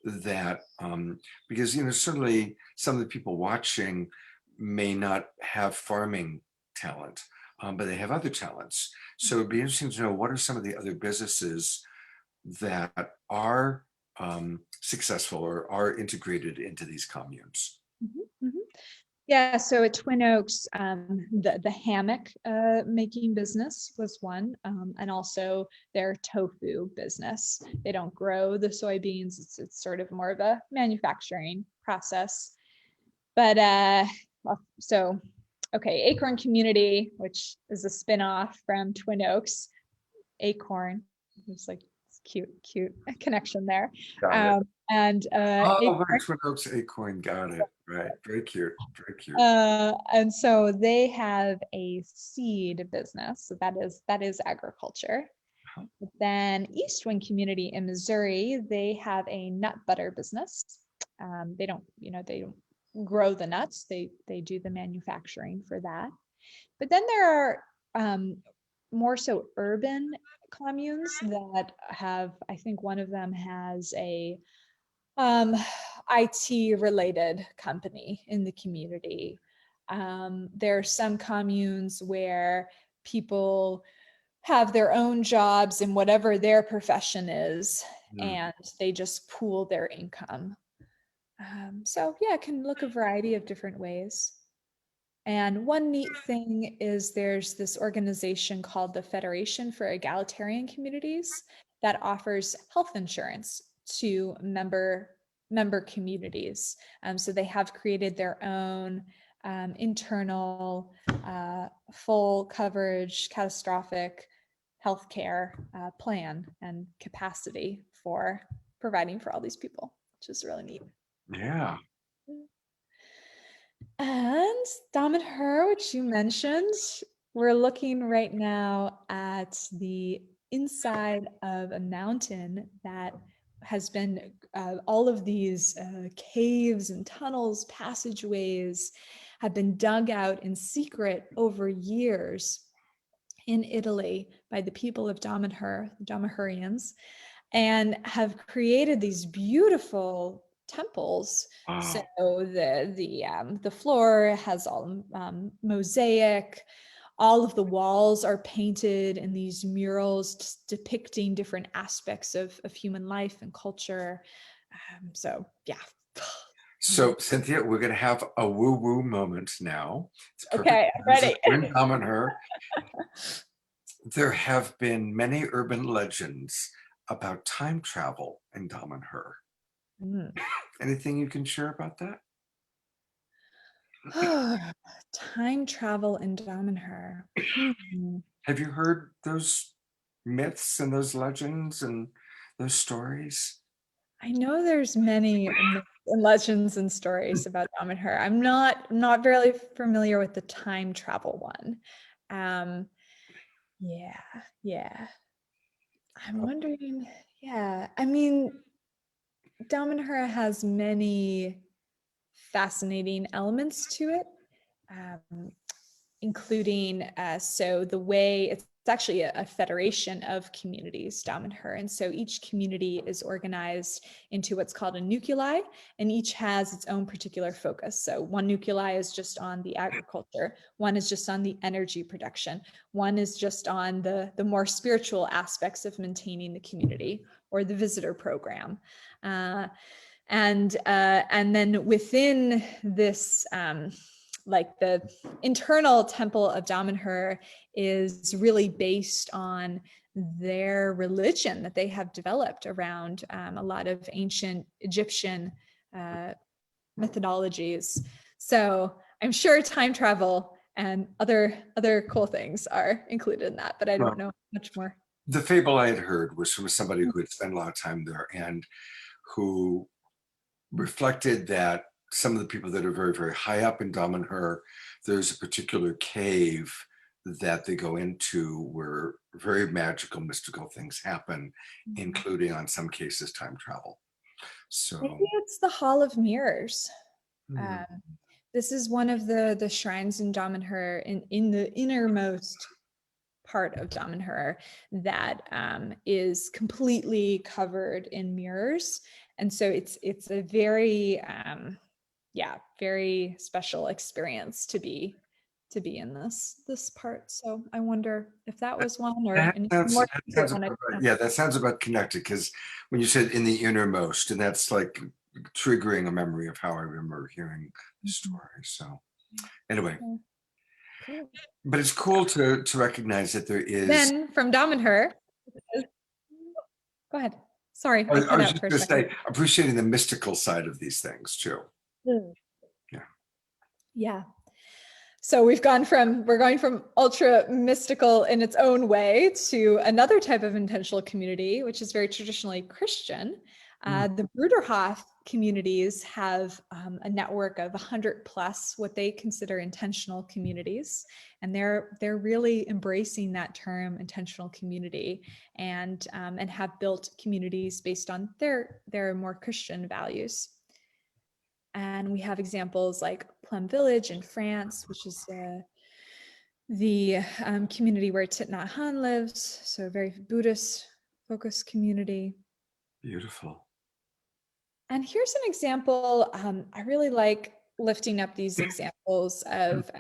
that, because, you know, certainly some of the people watching may not have farming talent, but they have other talents. So it'd be interesting to know what are some of the other businesses that are successful or are integrated into these communes. Mhm, mhm. Yeah, so at Twin Oaks, the hammock making business was one, and also their tofu business. They don't grow the soybeans; it's sort of more of a manufacturing process. But so okay, Acorn Community, which is a spinoff from Twin Oaks, Acorn. It's like it's cute connection there. Got it. And Oh, Acorn. right, Twin Oaks Acorn, got it. Right, very cute, very cute. And so they have a seed business. So that is agriculture. Uh-huh. But then Eastwind Community in Missouri, they have a nut butter business. They don't, they don't grow the nuts. They do the manufacturing for that. But then there are more so urban communes that have, I think one of them has a IT related company in the community. There are some communes where people have their own jobs in whatever their profession is, Mm. and they just pool their income. So yeah, it can look a variety of different ways. And one neat thing is there's this organization called the Federation for Egalitarian Communities that offers health insurance to member communities. So they have created their own internal full coverage catastrophic healthcare plan and capacity for providing for all these people, which is really neat. Yeah. And Dom and Her, which you mentioned, we're looking right now at the inside of a mountain that has been all of these caves and tunnels, passageways have been dug out in secret over years in Italy by the people of Dom and Her, the Domahurians, and have created these beautiful temples. So Wow. the floor has all mosaic. All of the walls are painted in these murals depicting different aspects of human life and culture. So yeah. So, Cynthia, we're going to have a woo-woo moment now. It's perfect. Okay, I'm This is ready. when Tom and Her. There have been many urban legends about time travel in Dom and Her. Mm. Anything you can share about that? Time travel in Dom and Her. Have you heard those myths and those legends and those stories? I know there's many myths and legends and stories about Dom and Her. I'm not very familiar with the time travel one. Um, yeah, yeah. I'm wondering, yeah. I mean, Dom and Her has many fascinating elements to it. Um, including, so the way it's actually a federation of communities, Damanhur. And so each community is organized into what's called a nuclei, and each has its own particular focus. So one nuclei is just on the agriculture, one is just on the energy production, one is just on the more spiritual aspects of maintaining the community, or the visitor program. And then within this, like the internal temple of Damanhur is really based on their religion that they have developed around a lot of ancient Egyptian methodologies. So I'm sure time travel and other cool things are included in that, but I don't know much more. The fable I had heard was from somebody who had spent a lot of time there and who reflected that some of the people that are very, very high up in Damanhur, there's a particular cave that they go into where very magical, mystical things happen, including, on some cases, time travel. So maybe it's the Hall of Mirrors. This is one of the shrines in Damanhur, in the innermost part of Damanhur, that is completely covered in mirrors. And so it's a very, very special experience to be in this part. So I wonder if that was one, or that sounds about connected, because when you said in the innermost, and that's like triggering a memory of how I remember hearing the story. So anyway, cool. But it's cool to recognize that there is. Then from Damanhur, go ahead. Sorry, I cut was out just for a going to second. say, appreciating the mystical side of these things too. Yeah. So we're going from ultra mystical in its own way to another type of intentional community, which is very traditionally Christian. The Bruderhof communities have a network of 100 plus what they consider intentional communities, and they're really embracing that term intentional community, and have built communities based on their more Christian values. And we have examples like Plum Village in France, which is the community where Thich Nhat Hanh lives, so a very Buddhist focused community. Beautiful. And here's an example. I really like lifting up these examples of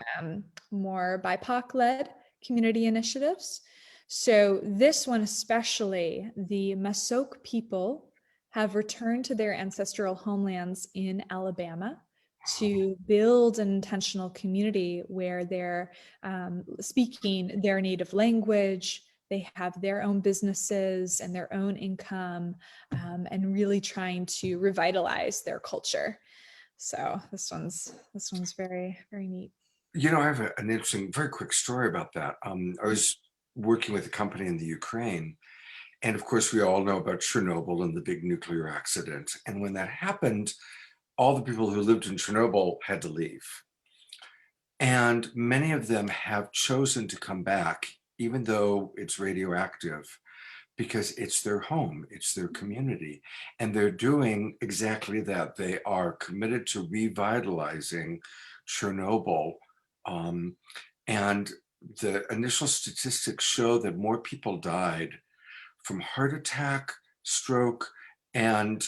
more BIPOC-led community initiatives. So this one especially, the Masok people have returned to their ancestral homelands in Alabama to build an intentional community where they're speaking their native language. They have their own businesses and their own income, and really trying to revitalize their culture. So this one's very, very neat. You know, I have an interesting, very quick story about that. I was working with a company in the Ukraine, and of course, we all know about Chernobyl and the big nuclear accident. And when that happened, all the people who lived in Chernobyl had to leave. And many of them have chosen to come back, even though it's radioactive, because it's their home, it's their community. And they're doing exactly that. They are committed to revitalizing Chernobyl. And the initial statistics show that more people died from heart attack, stroke, and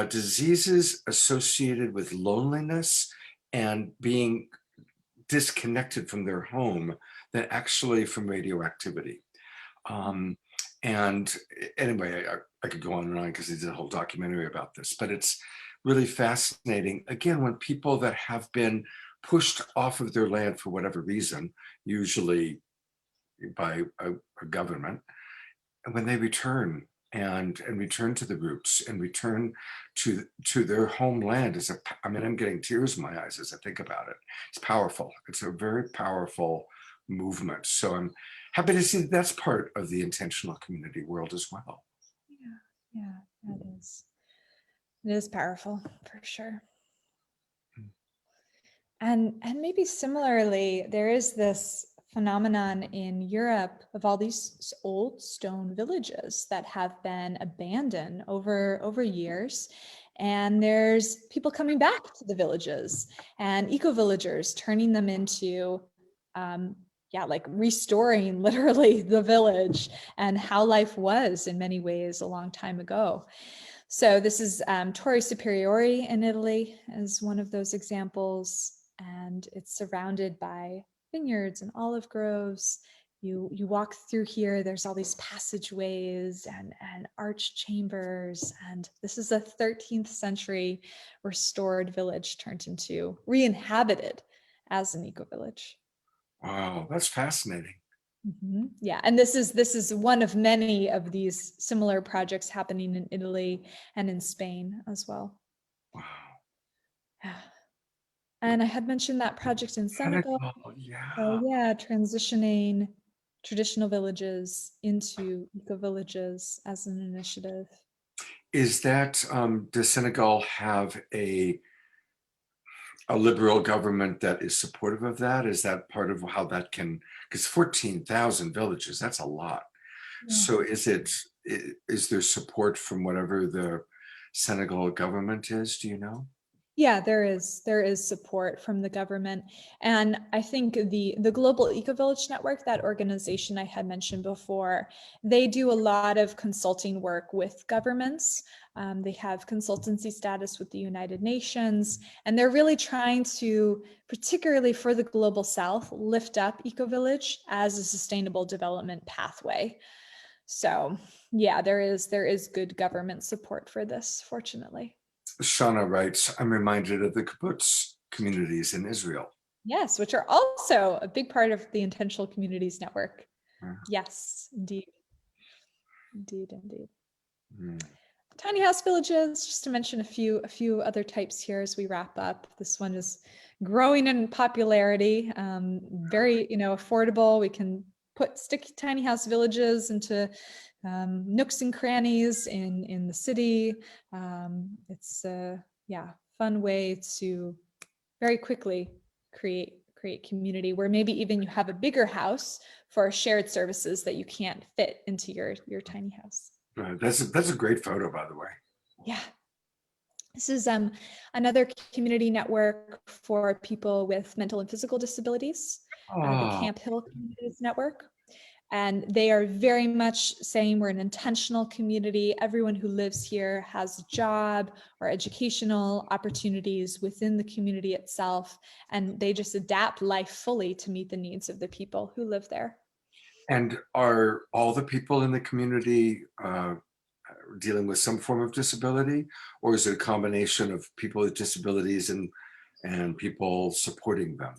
diseases associated with loneliness and being disconnected from their home than actually from radioactivity. And anyway, I could go on and on because they did a whole documentary about this, but it's really fascinating. Again, when people that have been pushed off of their land for whatever reason, usually by a government, and when they return and return to the roots and return to their homeland, I'm getting tears in my eyes as I think about it. It's powerful. It's a very powerful movement. So I'm happy to see that's part of the intentional community world as well. Yeah, that is. It is powerful for sure. And maybe similarly, there is this phenomenon in Europe of all these old stone villages that have been abandoned over years. And there's people coming back to the villages and eco-villagers turning them into yeah, like restoring literally the village and how life was in many ways a long time ago. So this is Tori Superiori in Italy as one of those examples, and it's surrounded by vineyards and olive groves. You walk through here, there's all these passageways and arched chambers, and this is a 13th century restored village turned into, re-inhabited as an eco-village. Wow, that's fascinating. Yeah, and this is one of many of these similar projects happening in Italy and in Spain as well. Wow. Yeah. And I had mentioned that project in Senegal. Senegal, yeah. So yeah, transitioning traditional villages into eco villages as an initiative. Is that, does Senegal have a liberal government that is supportive of that? Is that part of how that can, because 14,000 villages, that's a lot. Yeah. So is there support from whatever the Senegal government is? Do you know? Yeah, there is support from the government. And I think the Global Eco Village Network, that organization I had mentioned before, they do a lot of consulting work with governments. They have consultancy status with the United Nations, and they're really trying to, particularly for the Global South, lift up Eco Village as a sustainable development pathway. So yeah, there is good government support for this, fortunately. Shauna writes, I'm reminded of the kibbutz communities in Israel. Yes, which are also a big part of the Intentional Communities Network. Yeah. Yes, indeed. Indeed, indeed. Mm. Tiny house villages, just to mention a few other types here as we wrap up. This one is growing in popularity, very affordable. We can stick tiny house villages into nooks and crannies in the city. It's a fun way to very quickly create community, where maybe even you have a bigger house for shared services that you can't fit into your tiny house. That's a great photo, by the way. Yeah. This is another community network for people with mental and physical disabilities, the Oh, Camp Hill Communities Network. And they are very much saying we're an intentional community. Everyone who lives here has a job or educational opportunities within the community itself. And they just adapt life fully to meet the needs of the people who live there. and are all the people in the community dealing with some form of disability, or is it a combination of people with disabilities and people supporting them?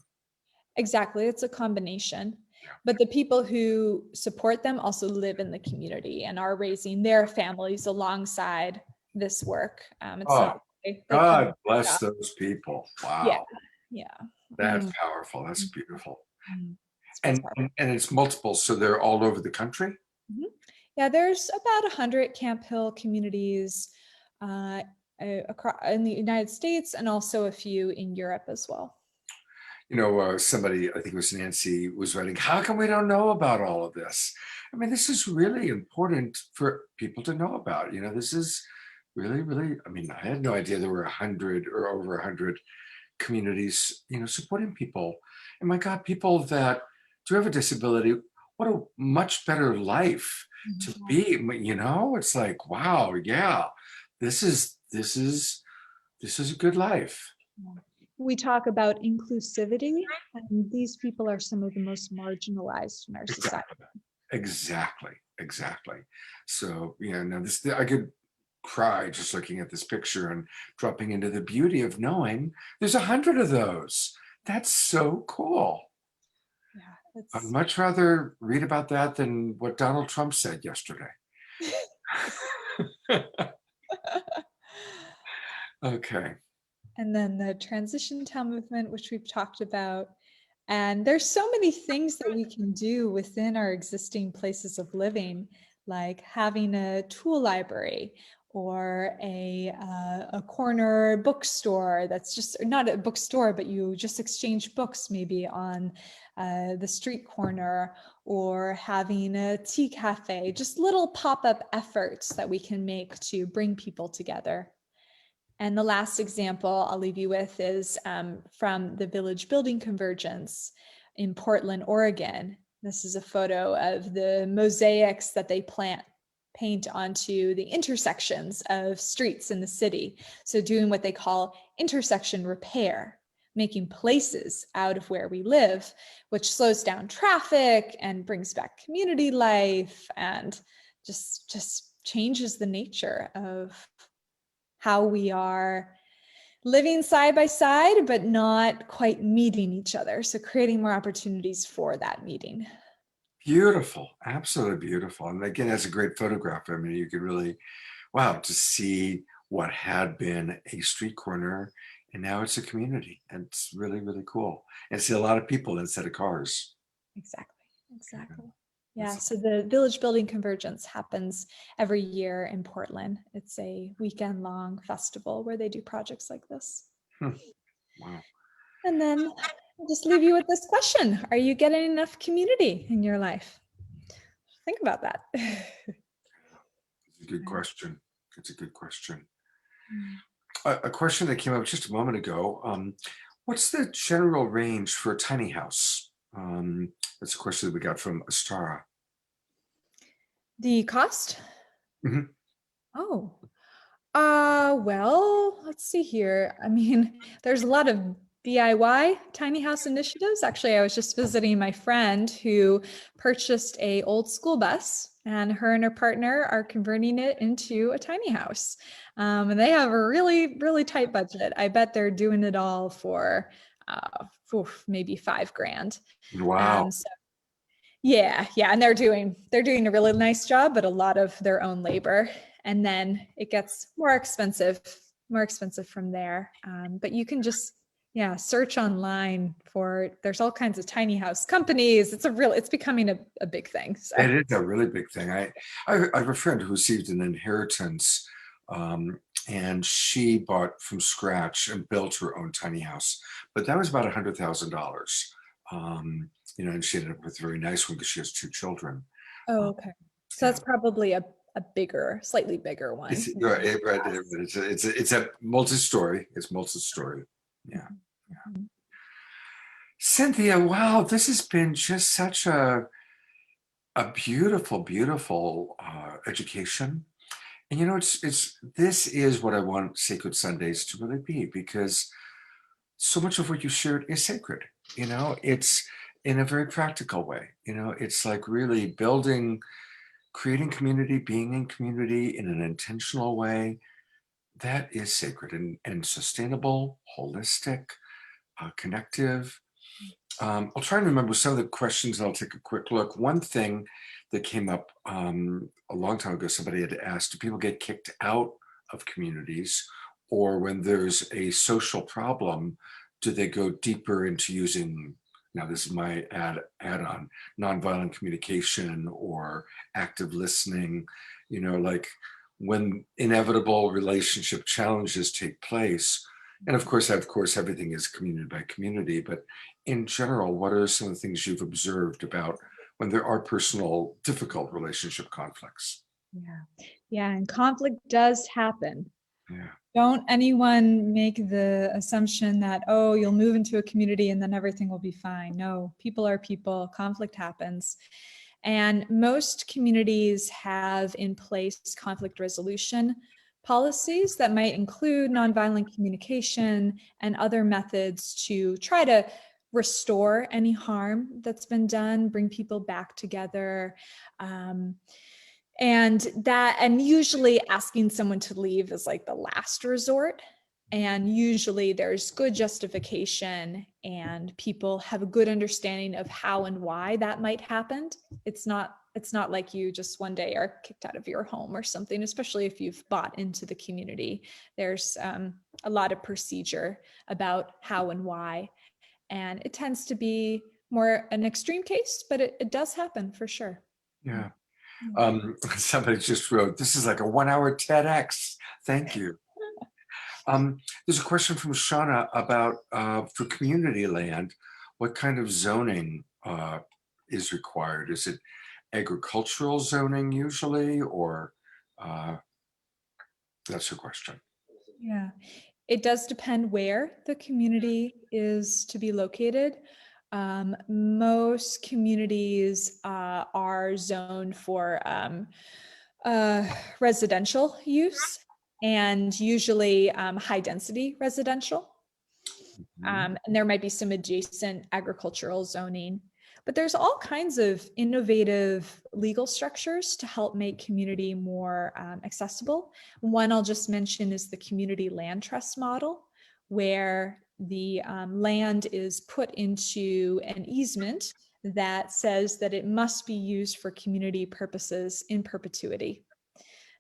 Exactly, it's a combination. But the people who support them also live in the community and are raising their families alongside this work. It's Oh, not they come. God bless those people. Yeah, Wow, yeah. that's Mm, powerful. That's mm, beautiful. mm. It's And, powerful. and it's multiple, so they're all over the country? Mhm. Yeah, there's about 100 Camp Hill communities across in the United States, and also a few in Europe as well. Somebody, I think it was Nancy, was writing, how come we don't know about all of this? I mean, this is really important for people to know about. This is really, really, I mean, I had no idea there were 100 or over 100 communities, supporting people. And my God, people that do have a disability, what a much better life to be, it's like, wow, yeah, this is a good life. We talk about inclusivity, and these people are some of the most marginalized in our society. Exactly. So, now I could cry just looking at this picture and dropping into the beauty of knowing there's 100 of those. That's so cool. Yeah, I'd much rather read about that than what Donald Trump said yesterday. Okay. And then the transition town movement, which we've talked about. And there's so many things that we can do within our existing places of living, like having a tool library or a corner bookstore that's just not a bookstore, but you just exchange books maybe on the street corner, or having a tea cafe, just little pop-up efforts that we can make to bring people together. And the last example I'll leave you with is from the Village Building Convergence in Portland, Oregon. This is a photo of the mosaics that they paint onto the intersections of streets in the city. So doing what they call intersection repair, making places out of where we live, which slows down traffic and brings back community life and just changes the nature of how we are living side by side, but not quite meeting each other. So creating more opportunities for that meeting. Beautiful, absolutely beautiful. And again, that's a great photograph. I mean, you could really, wow, to see what had been a street corner and now it's a community. And it's really, really cool. And see a lot of people instead of cars. Exactly. Yeah, so the Village Building Convergence happens every year in Portland. It's a weekend-long festival where they do projects like this. Wow. And then I'll just leave you with this question. Are you getting enough community in your life? Think about that. It's a good question. It's a good question. Mm. A question that came up just a moment ago. What's the general range for a tiny house? That's a question that we got from Astara. The cost? Mhm. Oh, well, let's see here. I mean, there's a lot of DIY tiny house initiatives. Actually, I was just visiting my friend who purchased a old school bus, and her and her partner are converting it into a tiny house. And they have a really, really tight budget. I bet they're doing it all for maybe $5,000. Wow. So yeah, and they're doing a really nice job, but a lot of their own labor. And then it gets more expensive from there. But you can just search online for, there's all kinds of tiny house companies. It's becoming a big thing. So. It is a really big thing. I have a friend who received an inheritance, and she bought from scratch and built her own tiny house. But that was about $100,000. And she ended up with a very nice one because she has 2 children. Oh, okay. So that's probably a slightly bigger one. It's a multi-story. It's multi-story. Yeah. Mm-hmm. Cynthia, wow, this has been just such a beautiful, beautiful education. And this is what I want Sacred Sundays to really be, because so much of what you shared is sacred. It's in a very practical way. It's like really creating community, being in community in an intentional way. That is sacred and sustainable, holistic, connective. I'll try and remember some of the questions and I'll take a quick look. One thing that came up a long time ago, somebody had asked, do people get kicked out of communities, or when there's a social problem, do they go deeper into using, now this is my add-on, nonviolent communication or active listening, like when inevitable relationship challenges take place. And of course, everything is community by community, but in general, what are some of the things you've observed about when there are personal, difficult relationship conflicts? Yeah, and conflict does happen. Yeah. Don't anyone make the assumption that, oh, you'll move into a community and then everything will be fine. No, people are people, conflict happens. And most communities have in place conflict resolution policies that might include nonviolent communication and other methods to try to restore any harm that's been done, bring people back together. And usually asking someone to leave is like the last resort. And usually there's good justification and people have a good understanding of how and why that might happen. It's not like you just one day are kicked out of your home or something, especially if you've bought into the community. There's a lot of procedure about how and why. And it tends to be more an extreme case, but it does happen for sure. Yeah. Somebody just wrote, this is like a 1-hour TEDx. Thank you. There's a question from Shauna about for community land, what kind of zoning is required? Is it agricultural zoning usually, or that's her question. Yeah, it does depend where the community is to be located. Most communities are zoned for residential use, and usually high density residential. And there might be some adjacent agricultural zoning. But there's all kinds of innovative legal structures to help make community more accessible. One I'll just mention is the community land trust model, where the land is put into an easement that says that it must be used for community purposes in perpetuity.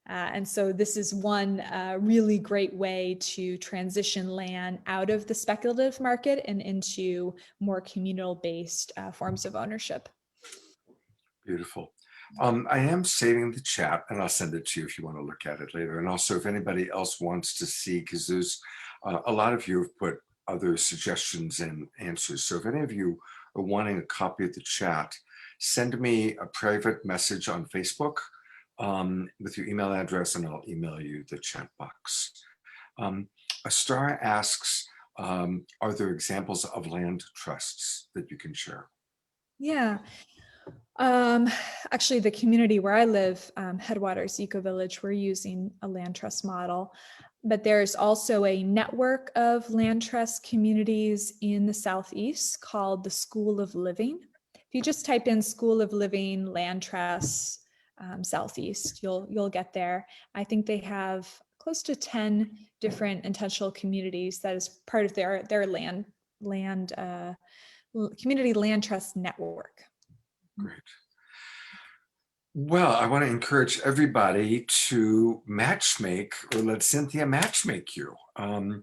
And so this is one really great way to transition land out of the speculative market and into more communal-based forms of ownership. Beautiful. I am saving the chat, and I'll send it to you if you want to look at it later. And also, if anybody else wants to see, because there's a lot of you have put other suggestions and answers. So if any of you are wanting a copy of the chat, send me a private message on Facebook with your email address, and I'll email you the chat box. Astara asks, are there examples of land trusts that you can share? Yeah. Actually, the community where I live, Headwater's Eco Village, we're using a land trust model, but there's also a network of land trust communities in the Southeast called the School of Living. If you just type in School of Living land trusts Southeast, you'll get there. I think they have close to 10 different intentional communities that is part of their community land trust network. Great. Well, I want to encourage everybody to matchmake, or let Cynthia matchmake you. I mean,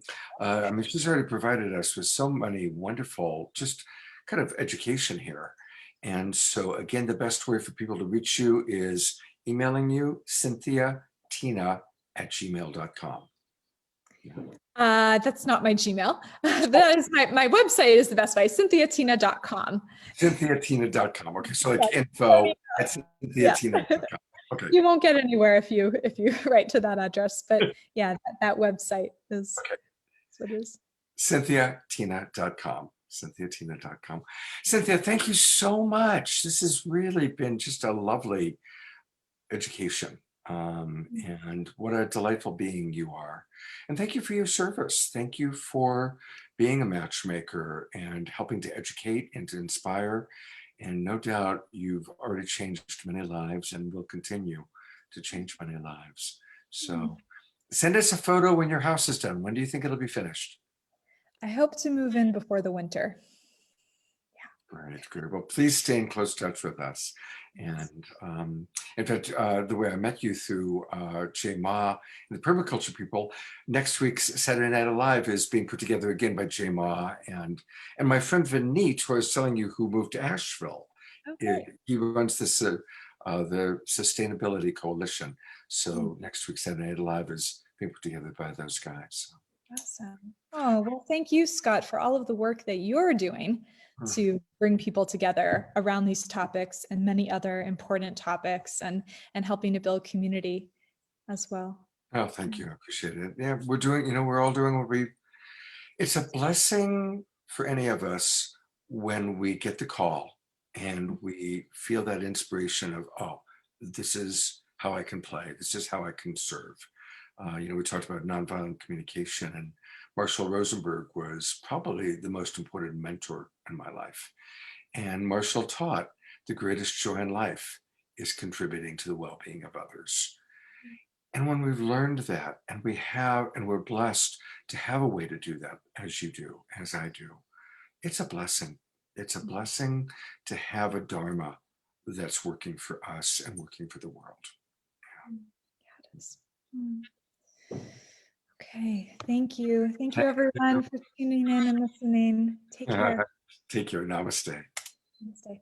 she's already provided us with so many wonderful, just kind of education here. And so again, the best way for people to reach you is emailing you, cynthiatina@gmail.com. That's not my Gmail. That is my website is the best way, cynthiatina.com. Cynthiatina.com. Okay, so like info@cynthiatina.com. Okay. You won't get anywhere if you write to that address, but yeah, that website is what it is. Cynthiatina.com. Cynthiatina.com. Cynthia, thank you so much. This has really been just a lovely education. And what a delightful being you are. And thank you for your service. Thank you for being a matchmaker and helping to educate and to inspire. And no doubt you've already changed many lives and will continue to change many lives. So send us a photo when your house is done. When do you think it'll be finished? I hope to move in before the winter. All right, good. Well, please stay in close touch with us. And in fact, the way I met you through Jay Ma and the Permaculture People, next week's Saturday Night Alive is being put together again by Jay Ma and my friend Vineet, who I was telling you, who moved to Asheville. Okay. He runs this the Sustainability Coalition. So next week's Saturday Night Alive is being put together by those guys. Awesome. Oh, well, thank you, Scott, for all of the work that you're doing to bring people together around these topics and many other important topics, and helping to build community as well. Oh, thank you. I appreciate it. Yeah, we're all doing what it's a blessing for any of us when we get the call and we feel that inspiration of, oh, this is how I can play. This is how I can serve. We talked about nonviolent communication, and Marshall Rosenberg was probably the most important mentor in my life. And Marshall taught the greatest joy in life is contributing to the well-being of others. And when we've learned that, and we're blessed to have a way to do that, as you do, as I do, it's a blessing. It's a blessing to have a Dharma that's working for us and working for the world. Yeah, it is. Okay, thank you. Thank you, everyone, for tuning in and listening. Take care. Take care. Namaste. Namaste.